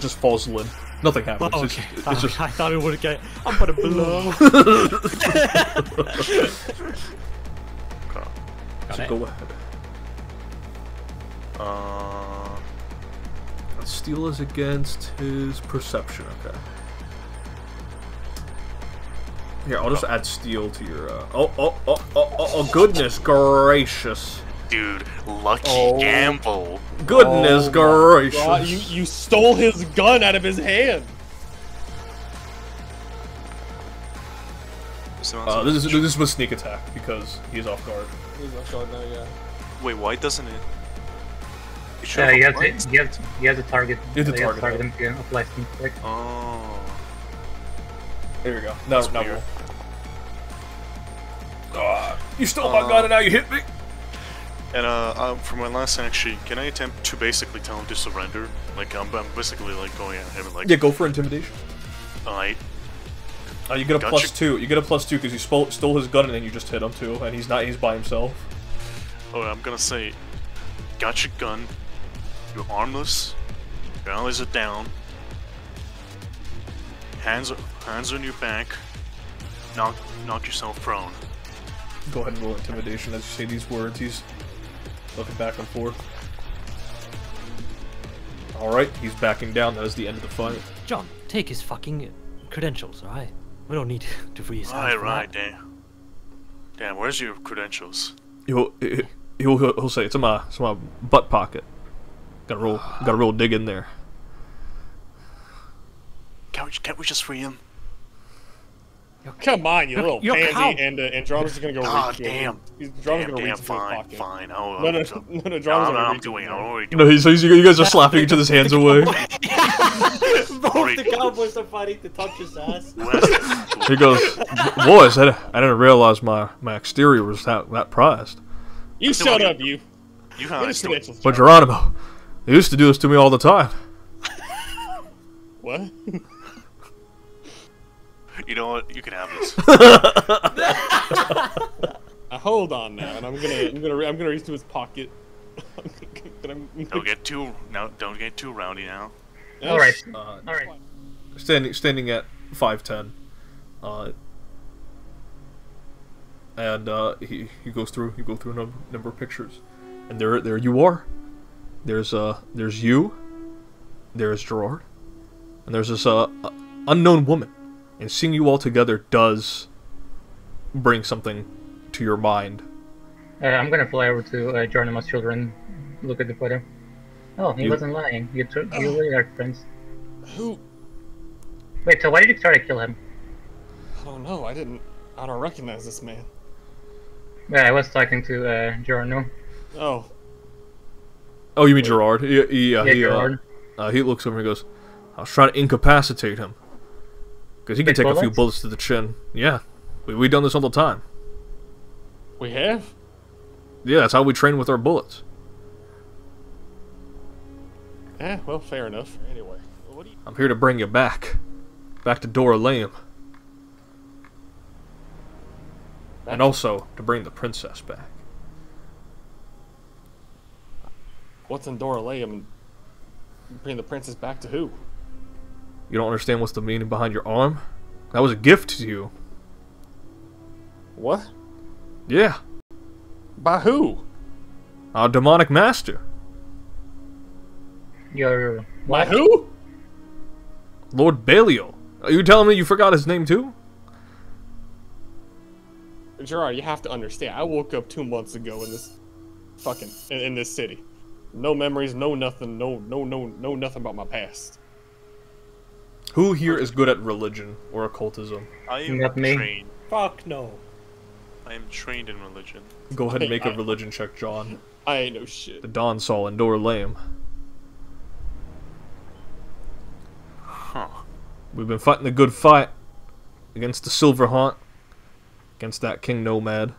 just falls limp. Nothing happens. Oh, okay. It's just... I thought it would get... I'm gonna blow. So go ahead. Steel is against his perception. Okay. Here, I'll just add steel to your. Oh! Goodness gracious! Dude, lucky gamble. Goodness gracious! God, you stole his gun out of his hand. This is a sneak attack because he's off guard. He's off guard now, yeah. Wait, why doesn't it? You have to target. You have to target him to apply sneak attack. Oh. There we go. No. You stole my gun and now you hit me. And for my last action, can I attempt to basically tell him to surrender? Like I'm basically like going at him and like. Yeah, go for intimidation. Alright. You get a +2. You get a +2 because you stole his gun and then you just hit him too, and he's by himself. Oh, I'm gonna say, got your gun. You're armless. Your allies are down. Hands on your back. Knock yourself prone. Go ahead and roll intimidation as you say these words. He's looking back and forth. Alright, he's backing down. That is the end of the fight. John, take his fucking credentials, alright? We don't need to free his hands. Right, damn, where's your credentials? He'll say it's in my butt pocket. Got a real dig in there. Can't we just free him? Come on, you little pansy, and Drum's is gonna go reach damn. Drum's gonna reach into his pocket. Fine. No, Drum's gonna reach into his pocket. No, you guys are slapping each other's hands away. Both the cowboys are fighting to touch his ass. He goes, boys, I didn't realize my exterior was that prized. You shut up, you. You have But Geronimo, they used to do this to me all the time. What? You know what? You can have this. Hold on now, and I'm gonna reach to his pocket. Don't get too rowdy now. All right. Standing at 5'10", and he goes through. You go through a number of pictures, and there you are. There's you. There's Gerard, and there's this unknown woman. And seeing you all together does bring something to your mind. I'm gonna fly over to Geronimo's children, look at the photo. Oh, he wasn't lying. You really are friends. Who Wait, so why did you try to kill him? I don't know. I don't recognize this man. Yeah, I was talking to Giorno. Oh. Oh, you mean Gerard? Gerard. He looks over and goes, I was trying to incapacitate him. Because he can With take a few bullets? bullets to the chin. Yeah. We done this all the time. We have? Yeah, that's how we train with our bullets. Eh, well, fair enough. Anyway, what do you... I'm here to bring you back. Back to Dora Lamb. And also, to bring the princess back. What's in Dora Layham? Bring the princess back to who? You don't understand what's the meaning behind your arm? That was a gift to you. What? Yeah. By who? Our demonic master. Your By what? who? Lord Belial. Are you telling me you forgot his name too? Gerard, you have to understand. I woke up 2 months ago in this fucking in this city. No memories, no nothing, no nothing about my past. Who here is good at religion or occultism? I am Not me. trained. Fuck no. I am trained in religion. Go ahead and make a religion check, John. I ain't no shit. The Dawn Saw and Dora Lamb. Huh. We've been fighting a good fight against the Silver Haunt, against that King Nomad,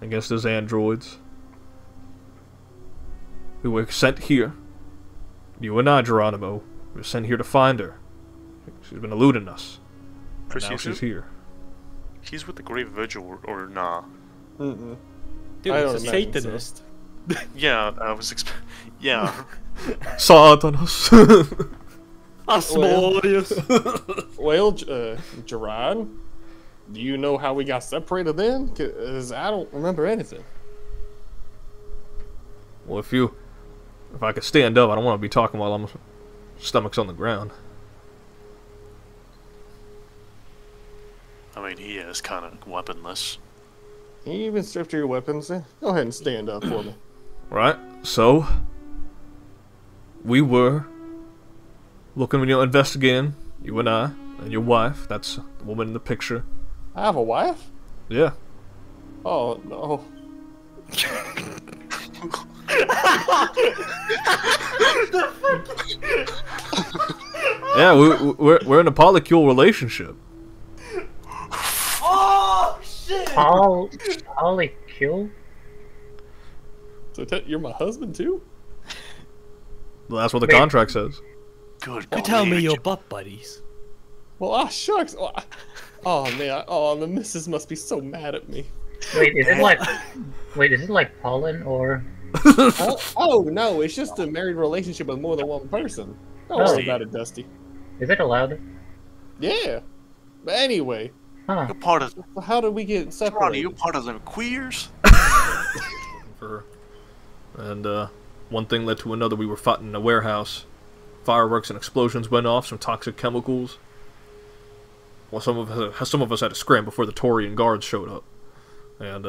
against his androids. We were sent here. You and I, Geronimo, we were sent here to find her. She's been eluding us. And now she's here. He's with the Great Vigil, or nah? Mm-mm. Dude, I it's don't a imagine so. Satanist. Yeah, I was yeah. Satanas. Asmodeus. Well, Gerard, do you know how we got separated then? 'Cause I don't remember anything. Well, if I could stand up, I don't want to be talking while I'm stomach's on the ground. I mean, he is kind of weaponless. Can you even stripped your weapons? Go ahead and stand up for me. Right? So, we were looking, investigating, you and I, and your wife. That's the woman in the picture. I have a wife? Yeah. Oh, no. Yeah, we're in a polycule relationship. Oh shit! Holy kill? So you're my husband too? Well, that's what the Wait. contract says. Good. You God. tell me your butt buddies. Well, shucks. Oh man. Oh, the missus must be so mad at me. Wait, is it like pollen or? Oh no, it's just a married relationship with more than one person. Don't Oh. worry about it, Dusty. Is it allowed? Yeah. But anyway, Huh. You're part of. how did we get Ronnie, separated? you're part of them queers. For her. And one thing led to another. We were fighting in a warehouse. Fireworks and explosions went off. Some toxic chemicals. Well, some of us had to scram before the Torian guards showed up, and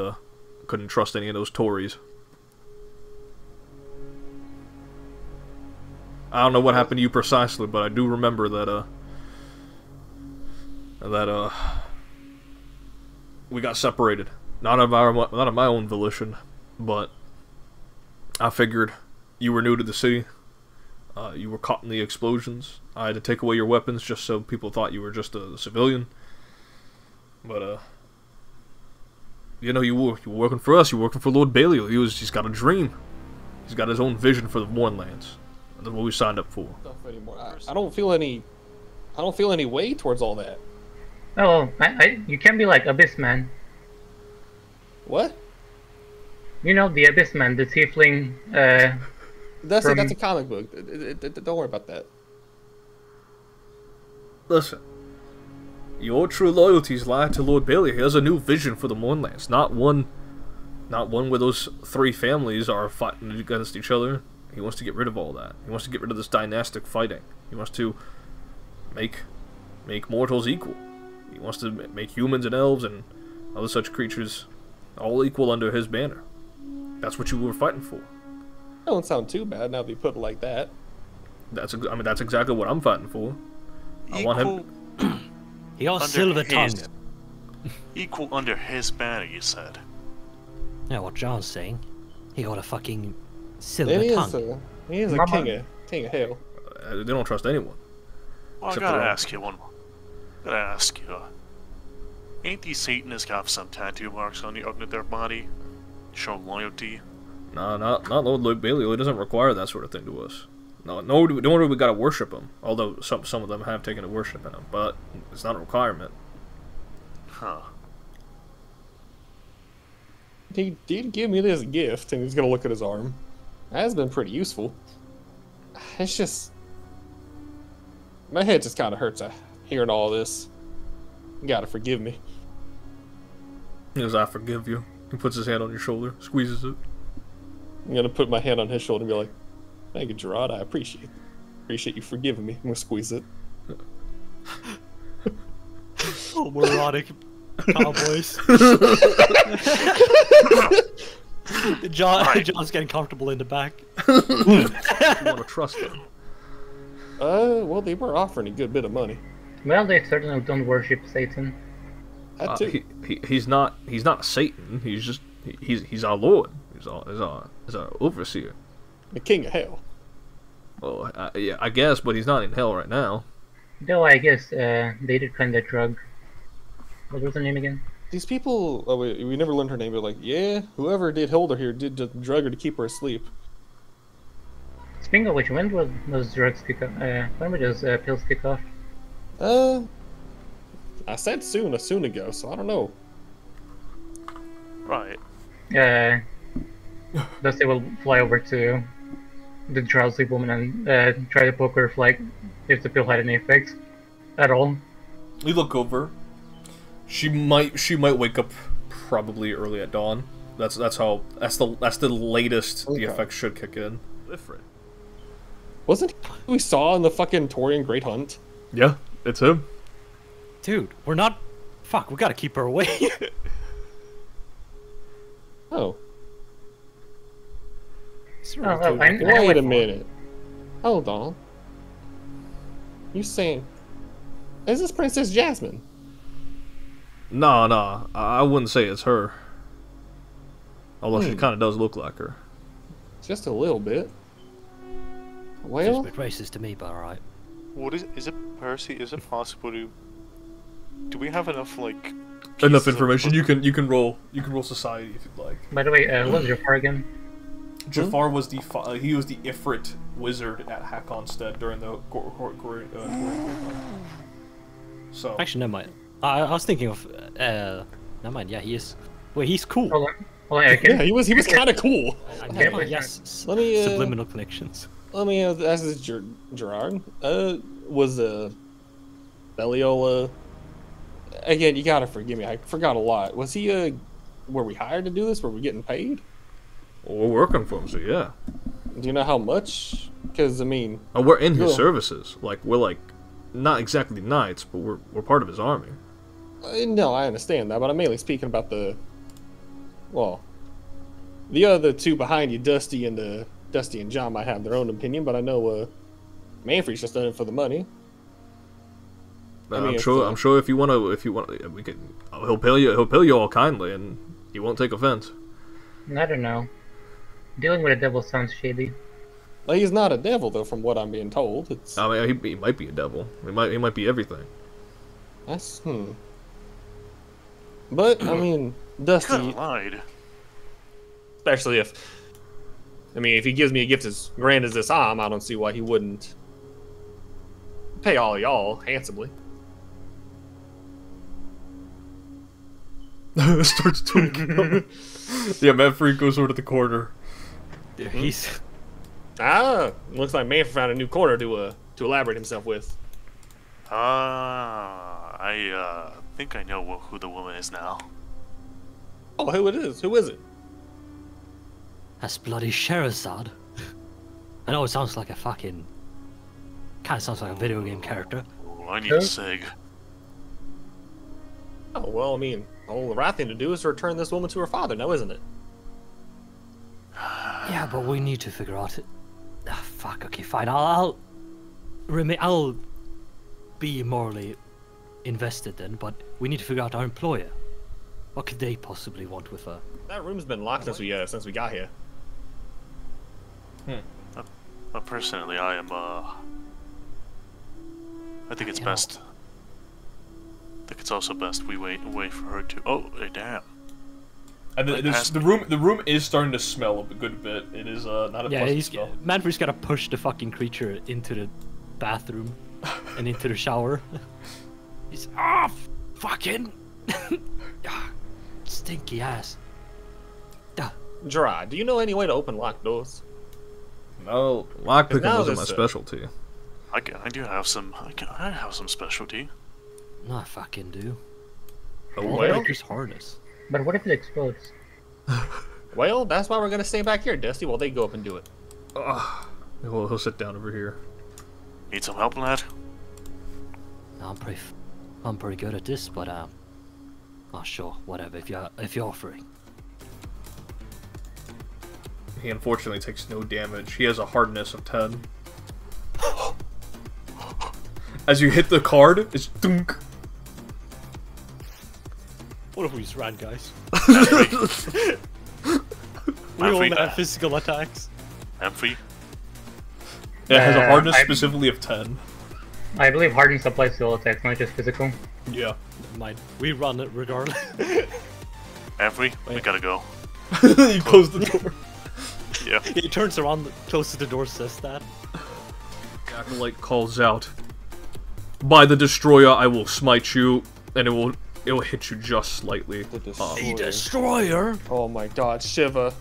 couldn't trust any of those Tories. I don't know what happened to you precisely, but I do remember that we got separated. Not of my own volition, but I figured you were new to the city. You were caught in the explosions. I had to take away your weapons just so people thought you were just a civilian. But you know, you were working for us. You were working for Lord Belial. He's got a dream. He's got his own vision for the Mournlands. That's what we signed up for. Stuff anymore. I don't feel any way towards all that. Oh, you can be like Abyss Man. What? You know the Abyss Man, the tiefling. That's From- a comic book. Don't worry about that. Listen, your true loyalties lie to Lord Belial. He has a new vision for the Mournlands. Not one where those three families are fighting against each other. He wants to get rid of all that. He wants to get rid of this dynastic fighting. He wants to make mortals equal. He wants to make humans and elves and other such creatures all equal under his banner. That's what you were fighting for. That don't sound too bad now that you put it like that. That's exactly what I'm fighting for. I want him. He got Under silver tongue. his- Equal under his banner, you said. Yeah, what John's saying. He got a fucking silver He tongue. is a Mama. king of hell. They don't trust anyone. Well, I Except gotta their own. ask you one more. Gotta ask you. Ain't these Satanists got some tattoo marks on their body? Showing loyalty? No, not Lord Luke Bailey. He doesn't require that sort of thing to us. No, nor do we gotta worship him. Although some of them have taken to worshiping him, but it's not a requirement. Huh. He did give me this gift, and he's gonna look at his arm. That has been pretty useful. It's just... my head just kind of hurts hearing all this. You gotta forgive me. He goes, I forgive you. He puts his hand on your shoulder, squeezes it. I'm gonna put my hand on his shoulder and be like, thank you, Gerard, I appreciate you forgiving me. I'm gonna squeeze it. Homoerotic cowboys. John's getting comfortable in the back. You want to trust him. Well, they were offering a good bit of money. Well, they certainly don't worship Satan. That too. He's not Satan. He's just he's our Lord. He's our overseer. The king of hell. Well, yeah, I guess, but he's not in hell right now. Though I guess they did find that drug. What was her name again? These people, we never learned her name, but like, yeah, whoever did hold her here did drug her to keep her asleep. Speaking of which, when will those drugs kick off? When will those pills kick off? I said soon ago, so I don't know. Right. Thus they will fly over to the drowsy woman and try to poke her if the pill had any effect at all. We look over. She might wake up probably early at dawn. That's the latest the effects should kick in. Different. Wasn't he who we saw in the fucking Torian Great Hunt? Yeah, it's him. Dude, we're not... Fuck, we gotta keep her away. Oh. I Wait a minute. Hold on. You saying... Is this Princess Jasmine? No, I wouldn't say it's her. Although she kind of does look like her. Just a little bit. It's a Well, bit racist to me, but alright. What is it, Percy? Is it possible to... Do we have enough, like... Enough pieces of- information. You can roll society if you'd like. By the way, what was your far again? Jafar was the Ifrit wizard at Hakonstead during the So Actually, never mind. I was thinking of... never mind, yeah, he is... Wait, he's cool. Hold on, okay. yeah, he was kind of cool. Never mind, yes. Let me, Subliminal connections. Let me ask this, Gerard. Was Beliola... Again, you gotta forgive me. I forgot a lot. Was he were we hired to do this? Were we getting paid? well, we're working for him, so yeah. Do you know how much? Because I mean, We're in his Yeah. services. Like we're not exactly knights, but we're part of his army. no, I understand that, but I'm mainly speaking about the other two behind you, Dusty and John might have their own opinion, but I know Manfred's just done it for the money. I mean, I'm sure if you want, we can. He'll pay you all kindly, and he won't take offense. I don't know. Dealing with a devil sounds shady. Well, he's not a devil though, from what I'm being told. It's I mean, he might be a devil. He might be everything. that's But I mean, Dusty, Could've lied. especially if he gives me a gift as grand as this arm, I don't see why he wouldn't pay all y'all handsomely. Starts tweaking. Yeah, Manfred goes over to the corner. Dude, he's... Looks like Manfred found a new corner to elaborate himself with. I think I know who the woman is now. Oh, who it is? Who is it? That's bloody Sherazad. I know it sounds like a fucking... Kinda sounds like a video game character. Oh, I need a cig. Oh, well, I mean, the right thing to do is to return this woman to her father now, isn't it? Yeah, but we need to figure out it. Fuck, okay, fine. I'll be morally invested in, but we need to figure out our employer. What could they possibly want with her? That room's been locked since we got here. But personally, I think it's best. I think it's also best we wait for her to. Oh, damn! And the room is starting to smell a good bit. It is not a pleasant smell. Manfred's gotta push the fucking creature into the bathroom and into the shower. He's fucking stinky ass. Gerard, do you know any way to open locked doors? No, lockpicking now wasn't my this, specialty. I do have some. I have some specialty. No, I fucking do. Oh, Wallbreaker's harness. But what if it explodes? Well, that's why we're gonna stay back here, Dusty, while they go up and do it. Well, he'll sit down over here. Need some help, lad? I'm pretty good at this, but oh sure, whatever. If you're offering. He unfortunately takes no damage. He has a hardness of 10. As you hit the card, it's dunk. What if we just ran, guys? Manfred. We only have physical attacks. Manfred. It has a hardness specifically of 10. I believe hardness applies to all attacks, not just physical. Yeah. Never mind. We run it regardless. Manfred, we gotta go. You close the door. Yeah. He turns around, closes the door, says that. Acolyte calls out, "By the destroyer, I will smite you, and it will hit you just slightly." The destroyer. Oh my God, Shiva!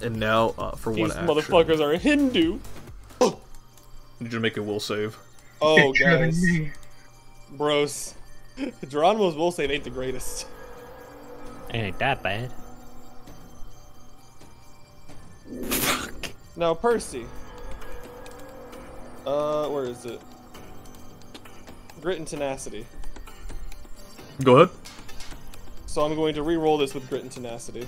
And now, for These one action, motherfuckers are Hindu. you just make a will save. Oh, guys, bros, Geronimo's will save ain't the greatest. Ain't that bad. Now, Percy. Where is it? Grit and tenacity. Go ahead. So I'm going to re-roll this with grit and tenacity.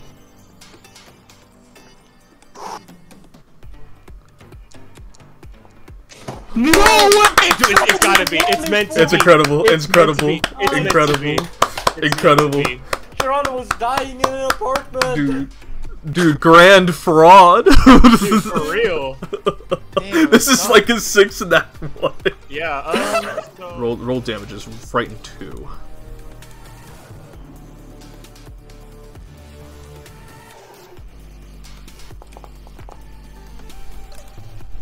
No way! Dude, it's gotta be. It's meant to be. It's incredible. It's incredible. It's Incredible. Incredible. Geronimo's dying in an apartment. Dude, grand fraud. Dude, for real. Damn, This is like a 6 in that one. Yeah. So... Roll damages. Frighten 2.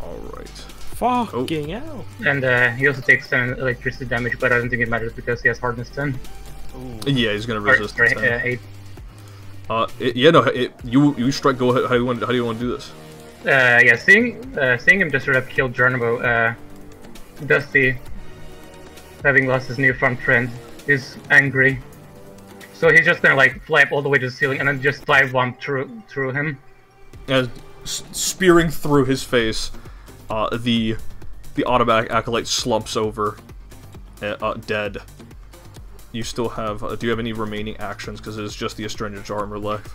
Alright. Fucking hell. And he also takes 10 electricity damage, but I don't think it matters because he has hardness 10. Yeah, he's gonna resist. Sorry, 10. 8. You strike. Go ahead. How do you want to do this? Yeah, seeing him just sort of kill Geronimo, Dusty, having lost his newfound friend, is angry. So he's just gonna like fly up all the way to the ceiling and then just dive bomb through him. As spearing through his face, the automatic acolyte slumps over, dead. You still have. Do you have any remaining actions? Because it's just the astringent armor left.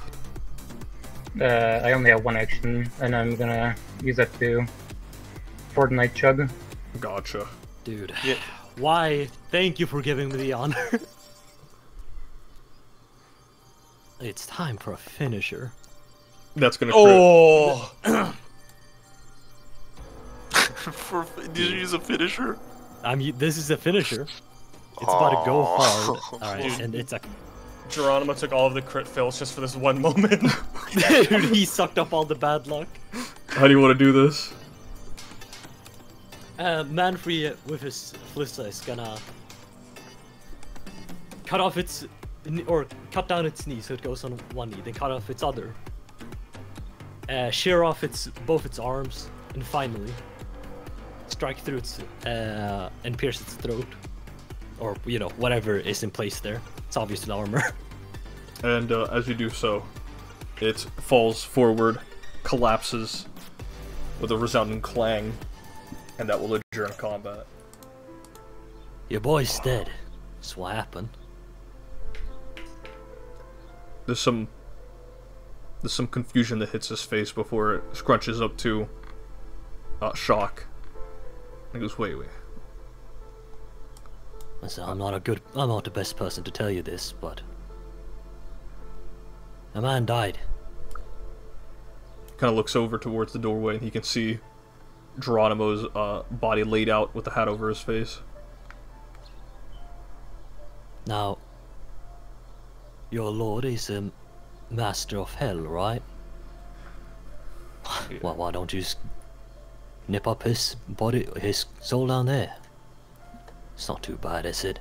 I only have one action, and I'm gonna use that to Fortnite chug. Gotcha. Dude, why? Thank you for giving me the honor. It's time for a finisher. That's gonna. Oh. Did you use a finisher? This is a finisher. It's about to go hard. Alright, and it's a... Geronimo took all of the crit fails just for this one moment. Dude, he sucked up all the bad luck. How do you want to do this? Manfred with his Flissa is gonna cut off its... or cut down its knee so it goes on one knee, then cut off its other. Shear off both its arms, and finally strike through its... and pierce its throat. Or, you know, whatever is in place there. It's obviously armor. And as you do so, it falls forward, collapses with a resounding clang, and that will adjourn combat. Your boy's dead. That's what happened. There's some confusion that hits his face before it scrunches up to shock. He goes, wait. Listen, I'm not the best person to tell you this, but a man died. Kind of looks over towards the doorway, and he can see Geronimo's body laid out with the hat over his face. Now, your lord is a master of hell, right? Yeah. Well, why don't you nip up his body, his soul down there? It's not too bad, is it?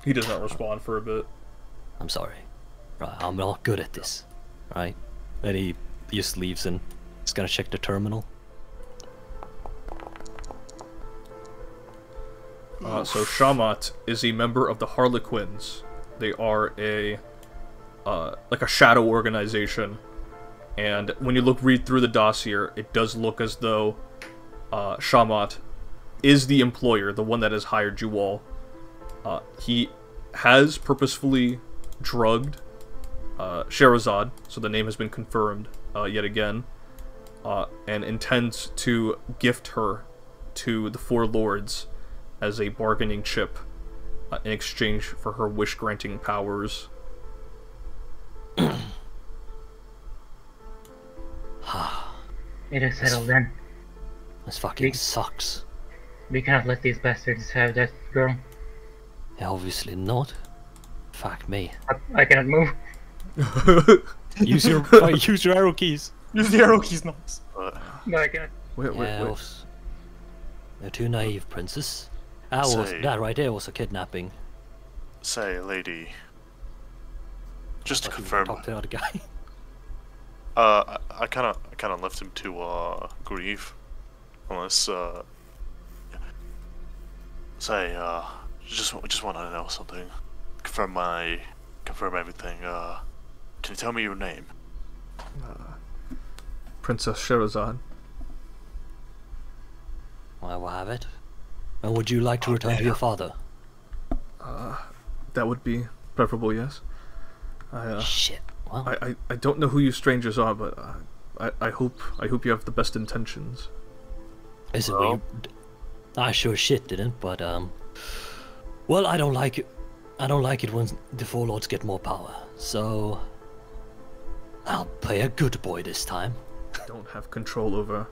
He does not respond for a bit. I'm sorry. Right, I'm not good at this. Right? Then he just leaves and he's gonna check the terminal. So Shamat is a member of the Harlequins. They are a like a shadow organization, and when you read through the dossier, it does look as though Shamat is the employer, the one that has hired you all. He has purposefully drugged Sherazade, so the name has been confirmed yet again, and intends to gift her to the Four Lords as a bargaining chip in exchange for her wish-granting powers. It is settled then. This fucking Big- sucks. We cannot let these bastards have that girl. Yeah, obviously not. Fuck me. I cannot move. Use your use your arrow keys. Use the arrow keys, Nox. No, I cannot. Wait. You're too naive, princess. That right there was a kidnapping. Say, lady. Just to Fucking confirm, talk to the other guy. I kind of left him to grieve, unless say, just want to know something. Confirm everything. Can you tell me your name? Princess Sherazade. I will have it. And would you like to return to your father? That would be preferable, yes. Shit. Well, I don't know who you strangers are, but I hope you have the best intentions. is it? I sure shit didn't, but well, I don't like it. I don't like it when the Four Lords get more power. So I'll play a good boy this time. I don't have control over.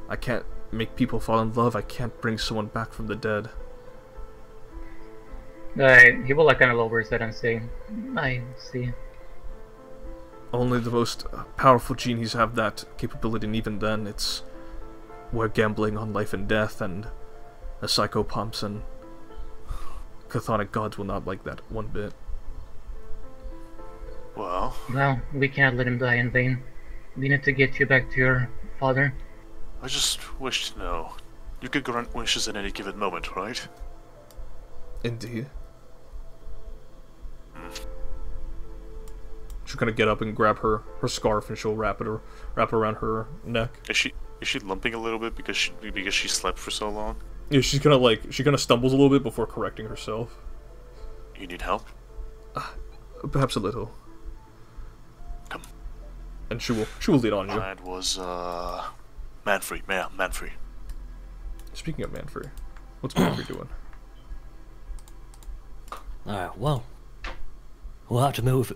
I can't make people fall in love. I can't bring someone back from the dead. He will like kind of lower his head and say, I see. Only the most powerful genies have that capability, and even then, we're gambling on life and death, and the psychopomps and chthonic gods will not like that one bit. Well, We cannot let him die in vain. We need to get you back to your father. I just wish to know. You could grant wishes at any given moment, right? Indeed. She's gonna get up and grab her scarf, and she'll wrap it around her neck. Is she limping a little bit because she slept for so long? Yeah, she kind of stumbles a little bit before correcting herself. You need help? Perhaps a little. Come. And she will lean on you. Mine was Manfrey. Manfrey. Speaking of Manfrey, what's Manfrey doing? Alright, well, we'll have to move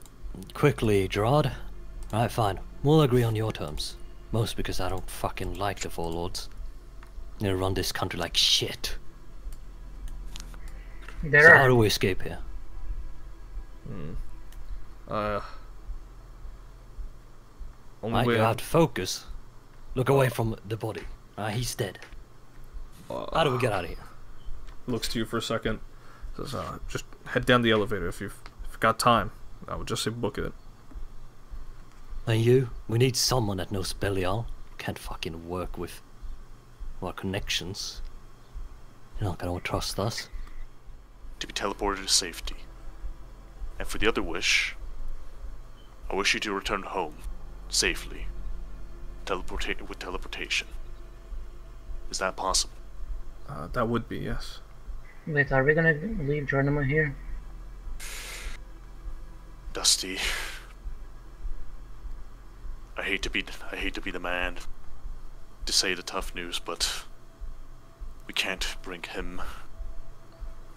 quickly, Gerard. Alright, fine. We'll agree on your terms. Most because I don't fucking like the Four Lords. They run this country like shit. So how do we escape here? Only Right, way you have to focus. Look away from the body. He's dead. How do we get out of here? looks to you for a second. Says, just head down the elevator if you've got time. I would just say book it. And you? We need someone that knows Belial. Can't fucking work with our connections. You're not gonna trust us. To be teleported to safety. And for the other wish, I wish you to return home safely. With teleportation. Is that possible? That would be, yes. Wait, are we gonna leave Geronimo here? Dusty. I hate to be the man to say the tough news, but We can't bring him.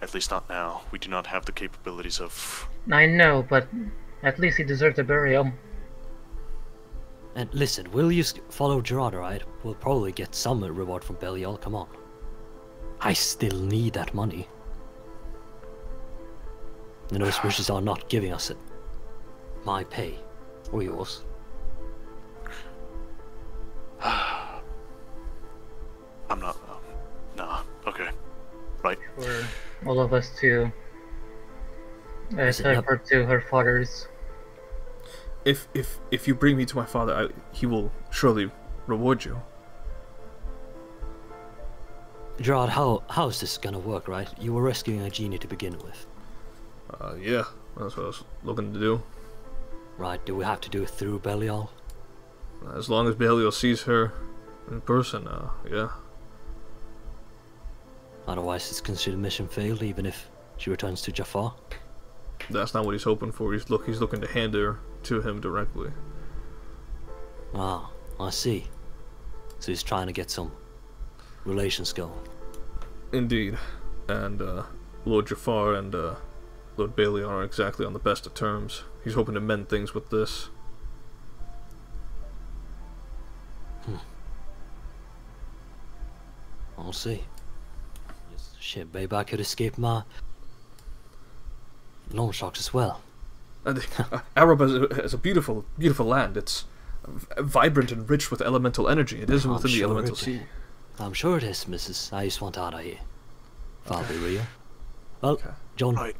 At least not now. We do not have the capabilities of... I know, but at least he deserves a burial. And listen, we'll just follow Gerard, right? We'll probably get some reward from Belial, come on. I still need that money. And those wishes are not giving us it. My pay. Or yours. I'm not... nah, okay. Right. For all of us to teleport to her father's. If you bring me to my father, he will surely reward you. Gerard, how's this gonna work, right? You were rescuing a genie to begin with. Yeah, that's what I was looking to do. Right, do we have to do it through Belial? As long as Belial sees her in person, yeah. Otherwise it's considered mission failed, even if she returns to Jafar. That's not what he's hoping for. He's looking to hand her to him directly. Ah, I see. So he's trying to get some relations going. Indeed. And Lord Jafar and Lord Belial aren't exactly on the best of terms. He's hoping to mend things with this. I'll see. Shit, babe, I could escape my loan sharks as well. Araba is a beautiful, beautiful land. It's vibrant and rich with elemental energy. It is within the elemental sea. I'm sure it is, Mrs. I just want out of here. If I'll be real. Well, John,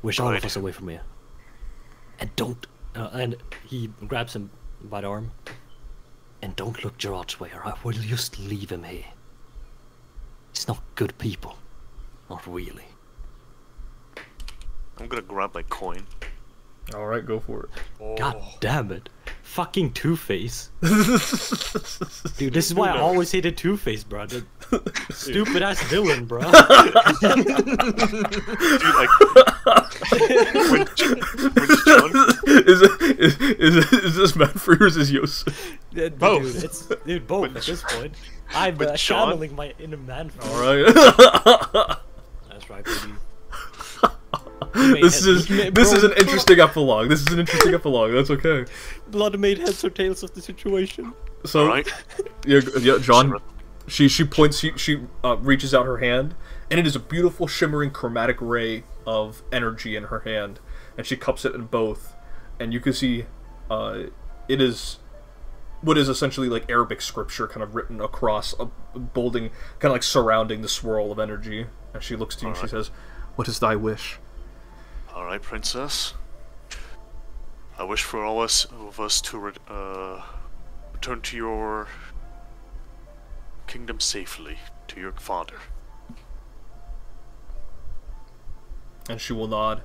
wish all of us away from here. And don't... and he grabs him by the arm. And don't look Gerard's way, alright? We'll just leave him here. He's not good people. Not really. I'm gonna grab my coin. Alright, go for it. God damn it. Fucking Two-Face. Dude, this is why I always hated Two-Face, bro. The stupid ass villain, bro. Dude, like... when John... Is this Manfred or is this Yosef? Both. Dude, both at this point. I'm channeling my inner Manfred. Alright. That's right, baby. This is an interesting epilogue. This is an interesting epilogue. That's okay. Blood made heads or tails of the situation. So, yeah, John. She points. She reaches out her hand, and it is a beautiful, shimmering, chromatic ray of energy in her hand, and she cups it in both, and you can see, it is what is essentially like Arabic scripture, kind of written across a bolding, kind of like surrounding the swirl of energy. And she looks to you and she says, "What is thy wish?" Alright, princess. I wish for all of us to return to your kingdom safely, to your father. And she will nod,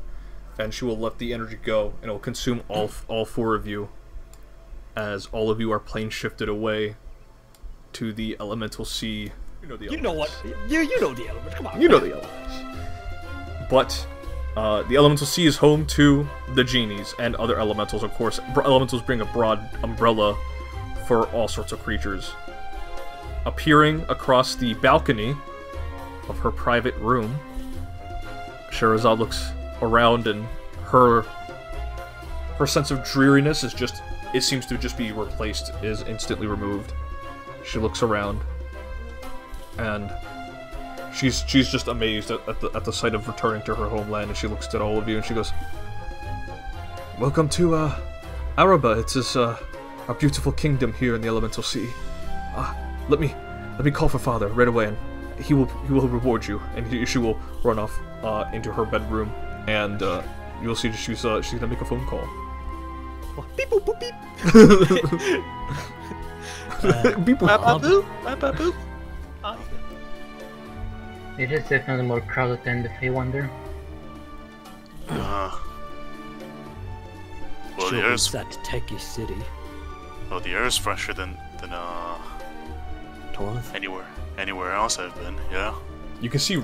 and she will let the energy go, and it will consume all four of you, as all of you are plane shifted away to the elemental sea. You know the elements. You know what? You know the elements. Come on. You know the elements. But the elemental sea is home to the genies and other elementals, of course. Elementals bring a broad umbrella for all sorts of creatures. Appearing across the balcony of her private room, Sherazade looks around, and her sense of dreariness is just, it seems to just be replaced, is instantly removed. She looks around, and she's just amazed at the sight of returning to her homeland, and she looks at all of you and she goes, "Welcome to Araba. It's this our beautiful kingdom here in the elemental sea. Let me call for father right away, and he will reward you." And she will run off into her bedroom, and you will see that she's gonna make a phone call. Beep boop boop beep. Beep boop. It is definitely more crowded than the Feywonder. Well, the Sure, air's it's that techie city. well, the air's fresher than Torinth? anywhere else I've been. Yeah. You can see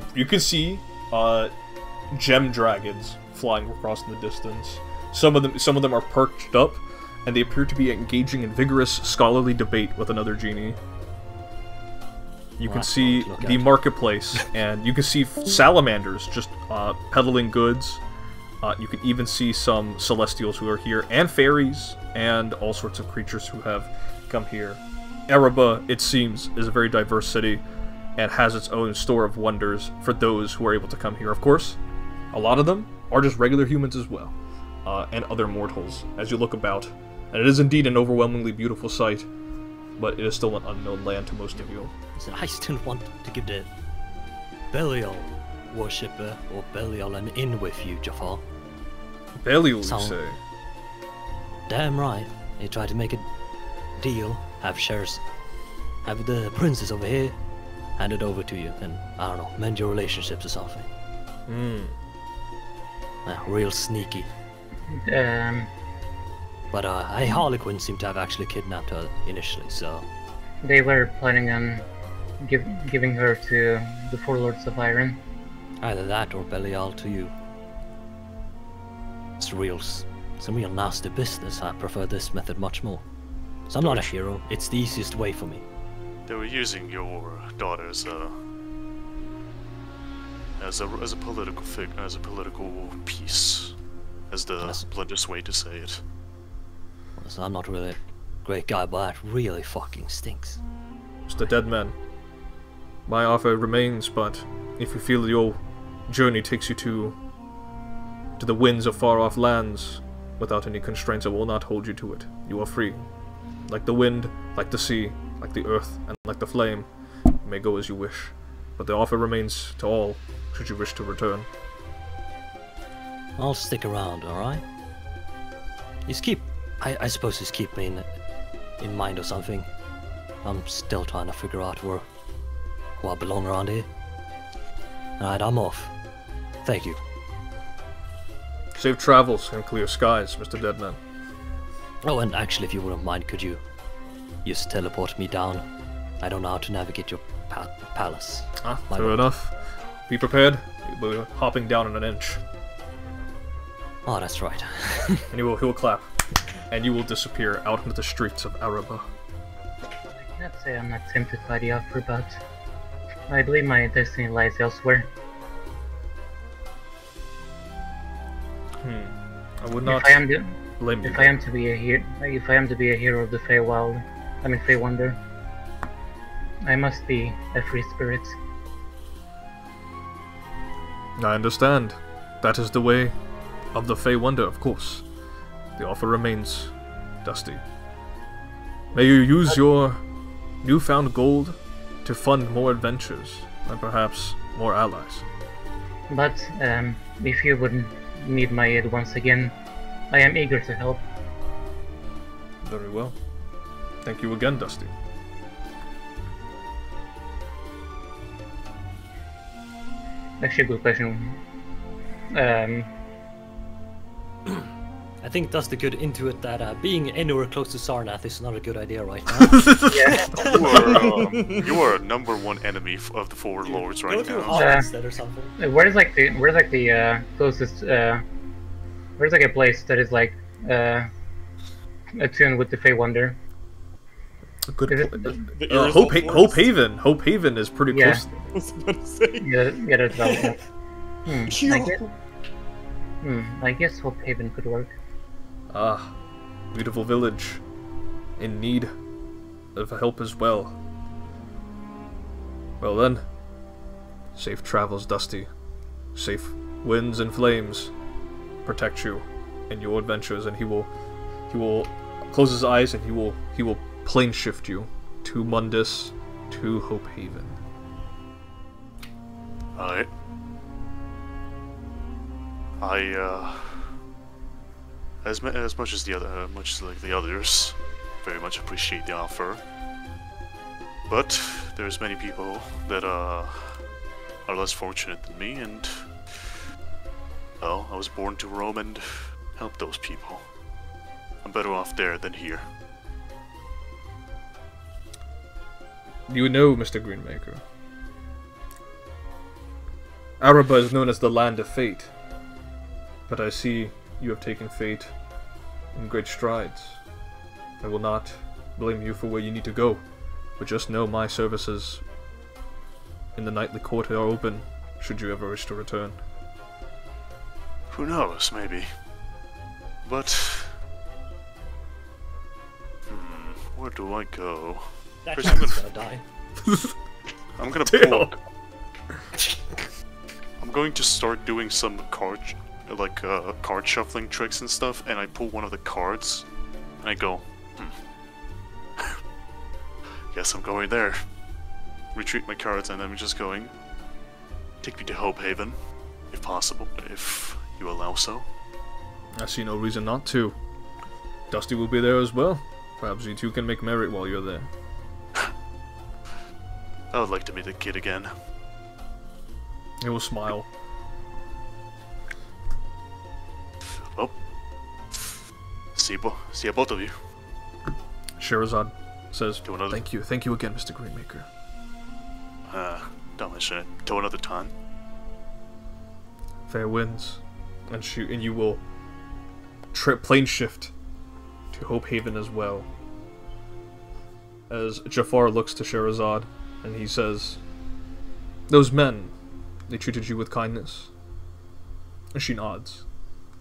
gem dragons flying across in the distance. Some of them are perched up, and they appear to be engaging in vigorous scholarly debate with another genie. You Well, can that's see fun to look the at. marketplace, and you can see salamanders just peddling goods. You can even see some celestials who are here, and fairies, and all sorts of creatures who have come here. Erebba, it seems, is a very diverse city, and has its own store of wonders for those who are able to come here. Of course, a lot of them are just regular humans as well, and other mortals, as you look about. And it is indeed an overwhelmingly beautiful sight, but it is still an unknown land to most of you. Listen, I still want to give the Belial worshipper or Belial an in with you, Jafar. Belial, you So- say? Damn right. They tried to make a deal, have shares, have the princess over here, hand it over to you, and I don't know, mend your relationships or something. Real sneaky. But a Harlequin seemed to have actually kidnapped her initially, so They were planning on giving her to the Four Lords of Iron. either that or Belial to you. It's some real nasty business. I prefer this method much more. So I'm not a hero. It's the easiest way for me. They were using your daughter as a political as a political piece, as the Yes. bluntest way to say it. So I'm not really a great guy, but that really fucking stinks. Mr. Deadman, my offer remains, but if you feel your journey takes you to the winds of far-off lands without any constraints, I will not hold you to it. You are free. Like the wind, like the sea, like the earth, and like the flame, you may go as you wish. But the offer remains to all, should you wish to return. I'll stick around, alright? I suppose just keep me in mind or something. I'm still trying to figure out where I belong around here. Alright, I'm off. Thank you. Safe travels and clear skies, Mr. Deadman. Oh, and actually, if you wouldn't mind, could you just teleport me down? I don't know how to navigate your palace. My Fair lord. enough. Be prepared. We'll be hopping down in an inch. Oh, that's right. And he will clap. And you will disappear out into the streets of Erebba. I cannot say I'm not tempted by the offer, but I believe my destiny lies elsewhere. I would not If I am to, blame you. if I am to be a hero of the Feywild, Feywonder, I must be a free spirit. I understand. That is the way of the Fey Wonder, of course. The offer remains, Dusty. May you use your newfound gold to fund more adventures, and perhaps more allies. But if you would need my aid once again, I am eager to help. Very well. Thank you again, Dusty. Actually, a good question. I think that's the good intuit that being anywhere close to Sarnath is not a good idea right now. Yeah. You are a #1 enemy of the Four Lords Go right to now. Hall instead or something. Where's the closest where's like a place that is like attuned with the Feywonder? Good. Is it- Hope Haven. Hope Haven is pretty Yeah. close. I was about to say. Yeah, that's relevant. I guess Hope Haven could work. Ah, beautiful village. In need of help as well. Well then, safe travels, Dusty. Safe winds and flames protect you in your adventures, and he will close his eyes and he will plane shift you to Mundus, to Hope Haven. Alright. As much as the others, very much appreciate the offer. But there's many people that are less fortunate than me, and well, I was born to roam and help those people. I'm better off there than here. You know, Mr. Greenmaker, Erebba is known as the Land of Fate, but I see you have taken fate in great strides. I will not blame you for where you need to go, but just know my services in the nightly court are open, should you ever wish to return. Who knows, maybe. But... where do I go? That First, child's gonna die. I'm gonna Damn. pull... I'm going to start doing some card shuffling tricks and stuff, and I pull one of the cards, and I go, guess I'm going there. Retreat my cards, and I'm just going, take me to Hope Haven, if possible, if you allow so. I see no reason not to. Dusty will be there as well. Perhaps you two can make merry while you're there. I would like to meet the kid again. He will smile. Oh. See both of you. Sherazade says, To another- thank you again, Mr. Greenmaker. Don't mention it. Till another time. Fair winds. And you will plane shift to Hope Haven as well. As Jafar looks to Sherazade, and he says, those men, they treated you with kindness? And she nods.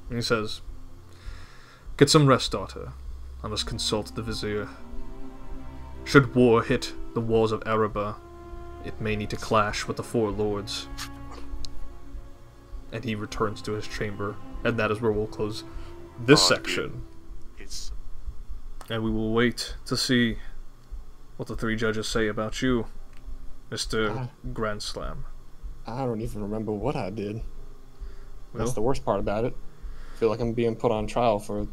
And he says, get some rest, daughter. I must consult the Vizier. Should war hit the walls of Araba, it may need to clash with the four lords. And he returns to his chamber, and that is where we'll close this section. It's... And we will wait to see what the three judges say about you, Mr. Grand Slam. I don't even remember what I did. Well, That's the worst part about it. I feel like I'm being put on trial for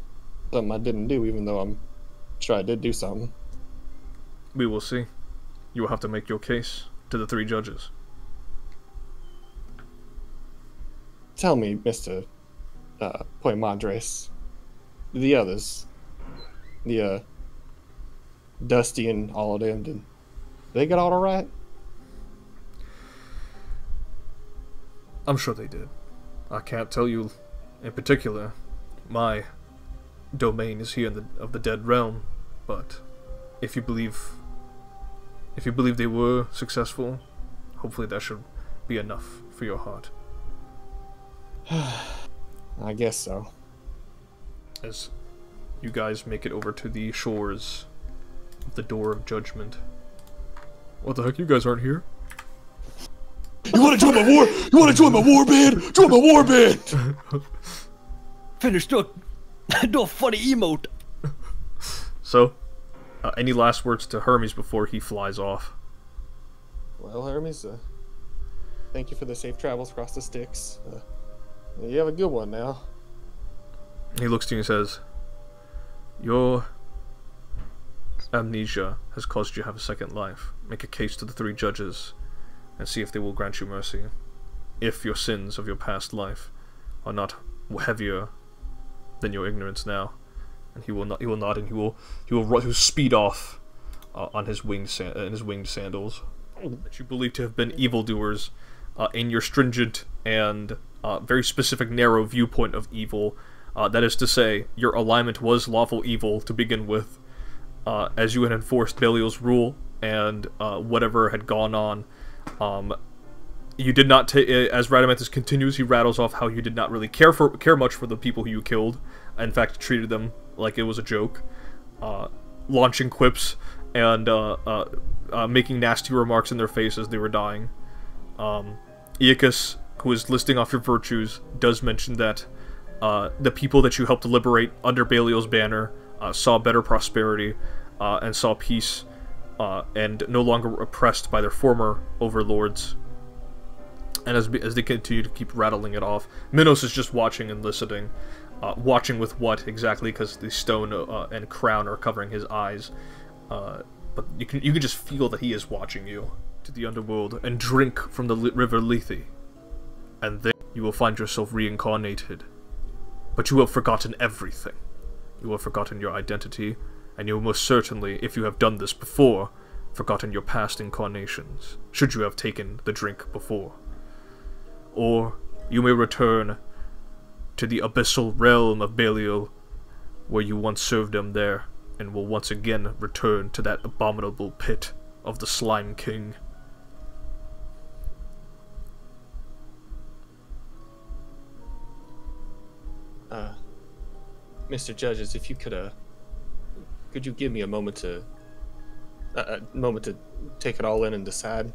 something I didn't do, even though I'm sure I did do something. we will see. You will have to make your case to the three judges. Tell me, Mr. Poimadres, the others, the Dusty and all of them, did they get all right? I'm sure they did. I can't tell you in particular. My domain is here of the dead realm, but if you believe they were successful, hopefully that should be enough for your heart. I guess so. As you guys make it over to the shores of the Door of Judgment. What the heck? You guys aren't here? You want to join my war? You want to join my war band? Join my war band! Finish, no funny emote. So, any last words to Hermes before he flies off? Well, Hermes, thank you for the safe travels across the Styx. You have a good one now. He looks to you and says, your amnesia has caused you to have a second life. Make a case to the three judges and see if they will grant you mercy. If your sins of your past life are not heavier than your ignorance now. And he will nod and he will speed off on his winged sandals. That you believe to have been evildoers in your stringent and very specific narrow viewpoint of evil. That is to say, your alignment was lawful evil to begin with, as you had enforced Belial's rule and whatever had gone on. You did not as Radamanthus continues, he rattles off how you did not really care much for the people who you killed. In fact, treated them like it was a joke, launching quips and making nasty remarks in their face as they were dying. Iacus, who is listing off your virtues, does mention that the people that you helped to liberate under Belial's banner saw better prosperity and saw peace and no longer were oppressed by their former overlords. And as they continue to keep rattling it off, Minos is just watching and listening. Watching with what exactly? Because the stone and crown are covering his eyes. But you can just feel that he is watching you. To the underworld and drink from the river Lethe. And then you will find yourself reincarnated. But you have forgotten everything. You have forgotten your identity, and you will most certainly, if you have done this before, forgotten your past incarnations, should you have taken the drink before. Or you may return to the abyssal realm of Belial, where you once served him there, and will once again return to that abominable pit of the Slime King. Mr. Judges, if you could you give me a moment to take it all in and decide?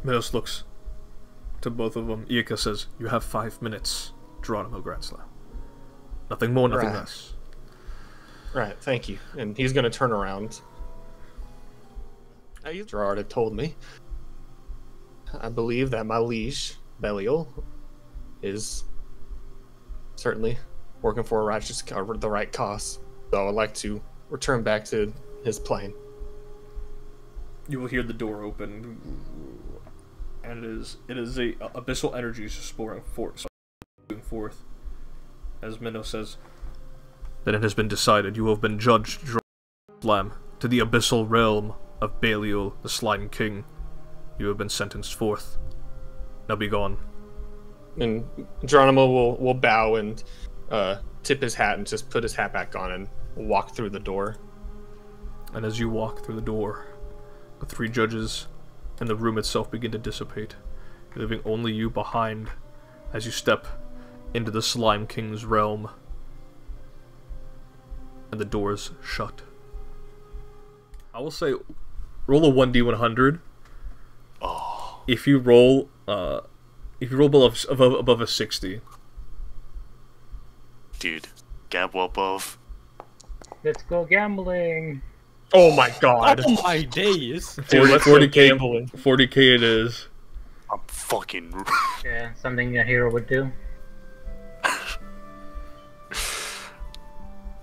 Minos looks to both of them. Iaka says, "You have 5 minutes, Geronimo Gransla. Nothing more, nothing less." Right, thank you. And he's gonna turn around. Now, Gerard had told me. I believe that my liege, Belial, is certainly working for a righteous, the right cause. So I'd like to return back to his plane. You will hear the door open, and it is a abyssal energy spewing forth. As Minos says, "Then it has been decided. You have been judged, Lamb, to the abyssal realm of Belial, the Slime King. You have been sentenced forth. Now be gone." And Geronimo will bow and tip his hat and just put his hat back on and walk through the door. And as you walk through the door, the 3 judges and the room itself begin to dissipate, leaving only you behind as you step into the Slime King's realm. And the doors shut. I will say, roll a 1d100. Oh. If you roll above a 60. Dude, gamble above. Let's go gambling. Oh my god. Oh my days. 40k it is. I'm fucking... Yeah, something a hero would do.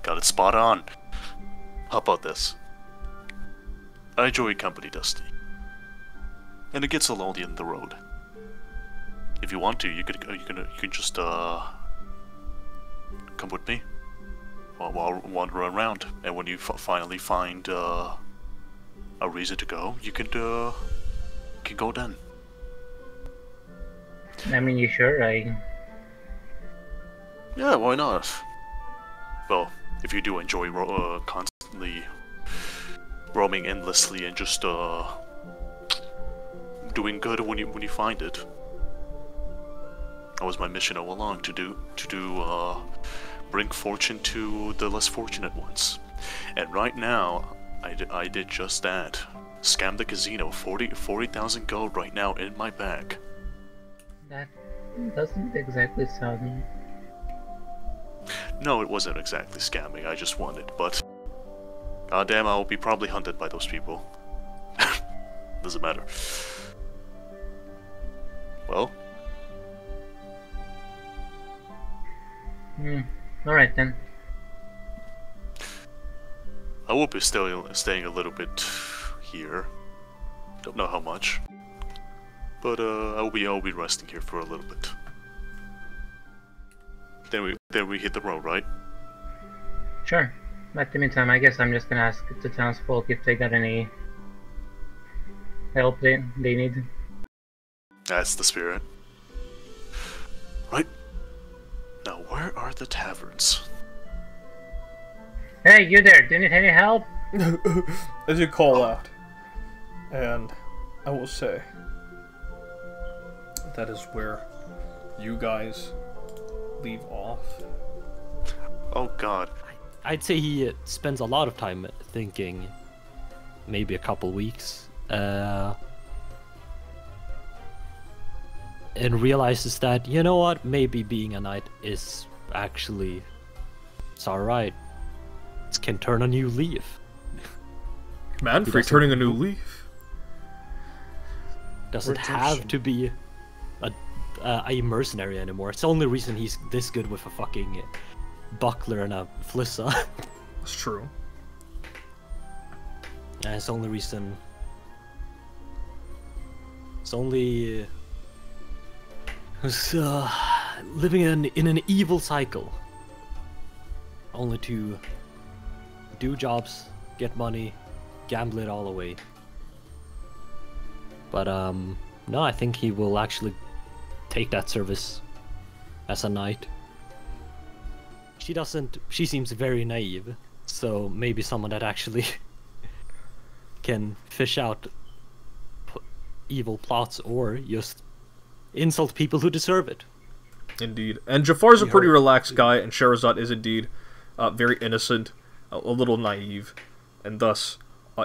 Got it spot on. How about this? I enjoy your company, Dusty. And it gets a lonely in the road. If you want to, you could just come with me while I'll wander around. And when you finally find a reason to go, you can go then. I mean, you sure? Yeah, why not? Well, if you do enjoy constantly roaming endlessly and just doing good when you find it. That was my mission all along, to bring fortune to the less fortunate ones. And right now, I did just that. Scam the casino, 40,000 gold right now in my bag. That doesn't exactly sound... No, it wasn't exactly scamming, I just won it, but... Goddamn, I'll be probably hunted by those people. Doesn't matter. Well? Alright then. I will be staying a little bit here. Don't know how much. But I'll be resting here for a little bit. Then we hit the road, right? Sure. But in the meantime, I guess I'm just gonna ask the townsfolk if they got any help they need. That's the spirit. Right. Now, where are the taverns? Hey, you there! Do you need any help? As you call out, and I will say that is where you guys leave off. Oh God. I'd say he spends a lot of time thinking, maybe a couple weeks, and realizes that, you know what, maybe being a knight is actually, it's alright. It can turn a new leaf. Manfred turning a new leaf. Doesn't have to be a mercenary anymore. It's the only reason he's this good with a fucking buckler and a flissa. That's true. And it's the only reason. It's only living in an evil cycle. Only to do jobs, get money, gamble it all away. But no, I think he will actually take that service as a knight. She seems very naive, so maybe someone that actually can fish out evil plots or just insult people who deserve it. Indeed. And Jafar's a pretty relaxed guy, and Sherazade is indeed very innocent, a little naive, and thus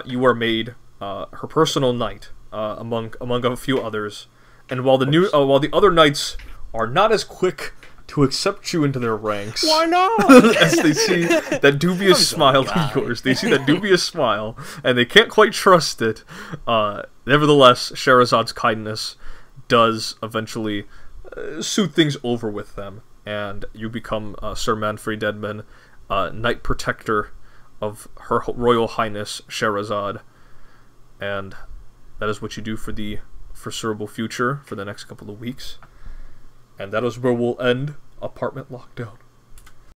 you are made her personal knight among a few others. And while the other knights are not as quick to accept you into their ranks, Why not? as they see that dubious smile of yours, they see that dubious smile, and they can't quite trust it. Nevertheless, Shehrazade's kindness does eventually soothe things over with them, and you become Sir Manfred Edmund, Knight Protector of Her Royal Highness Sherazade, and that is what you do for the foreseeable future for the next couple of weeks. And that is where we'll end Apartment Lockdown.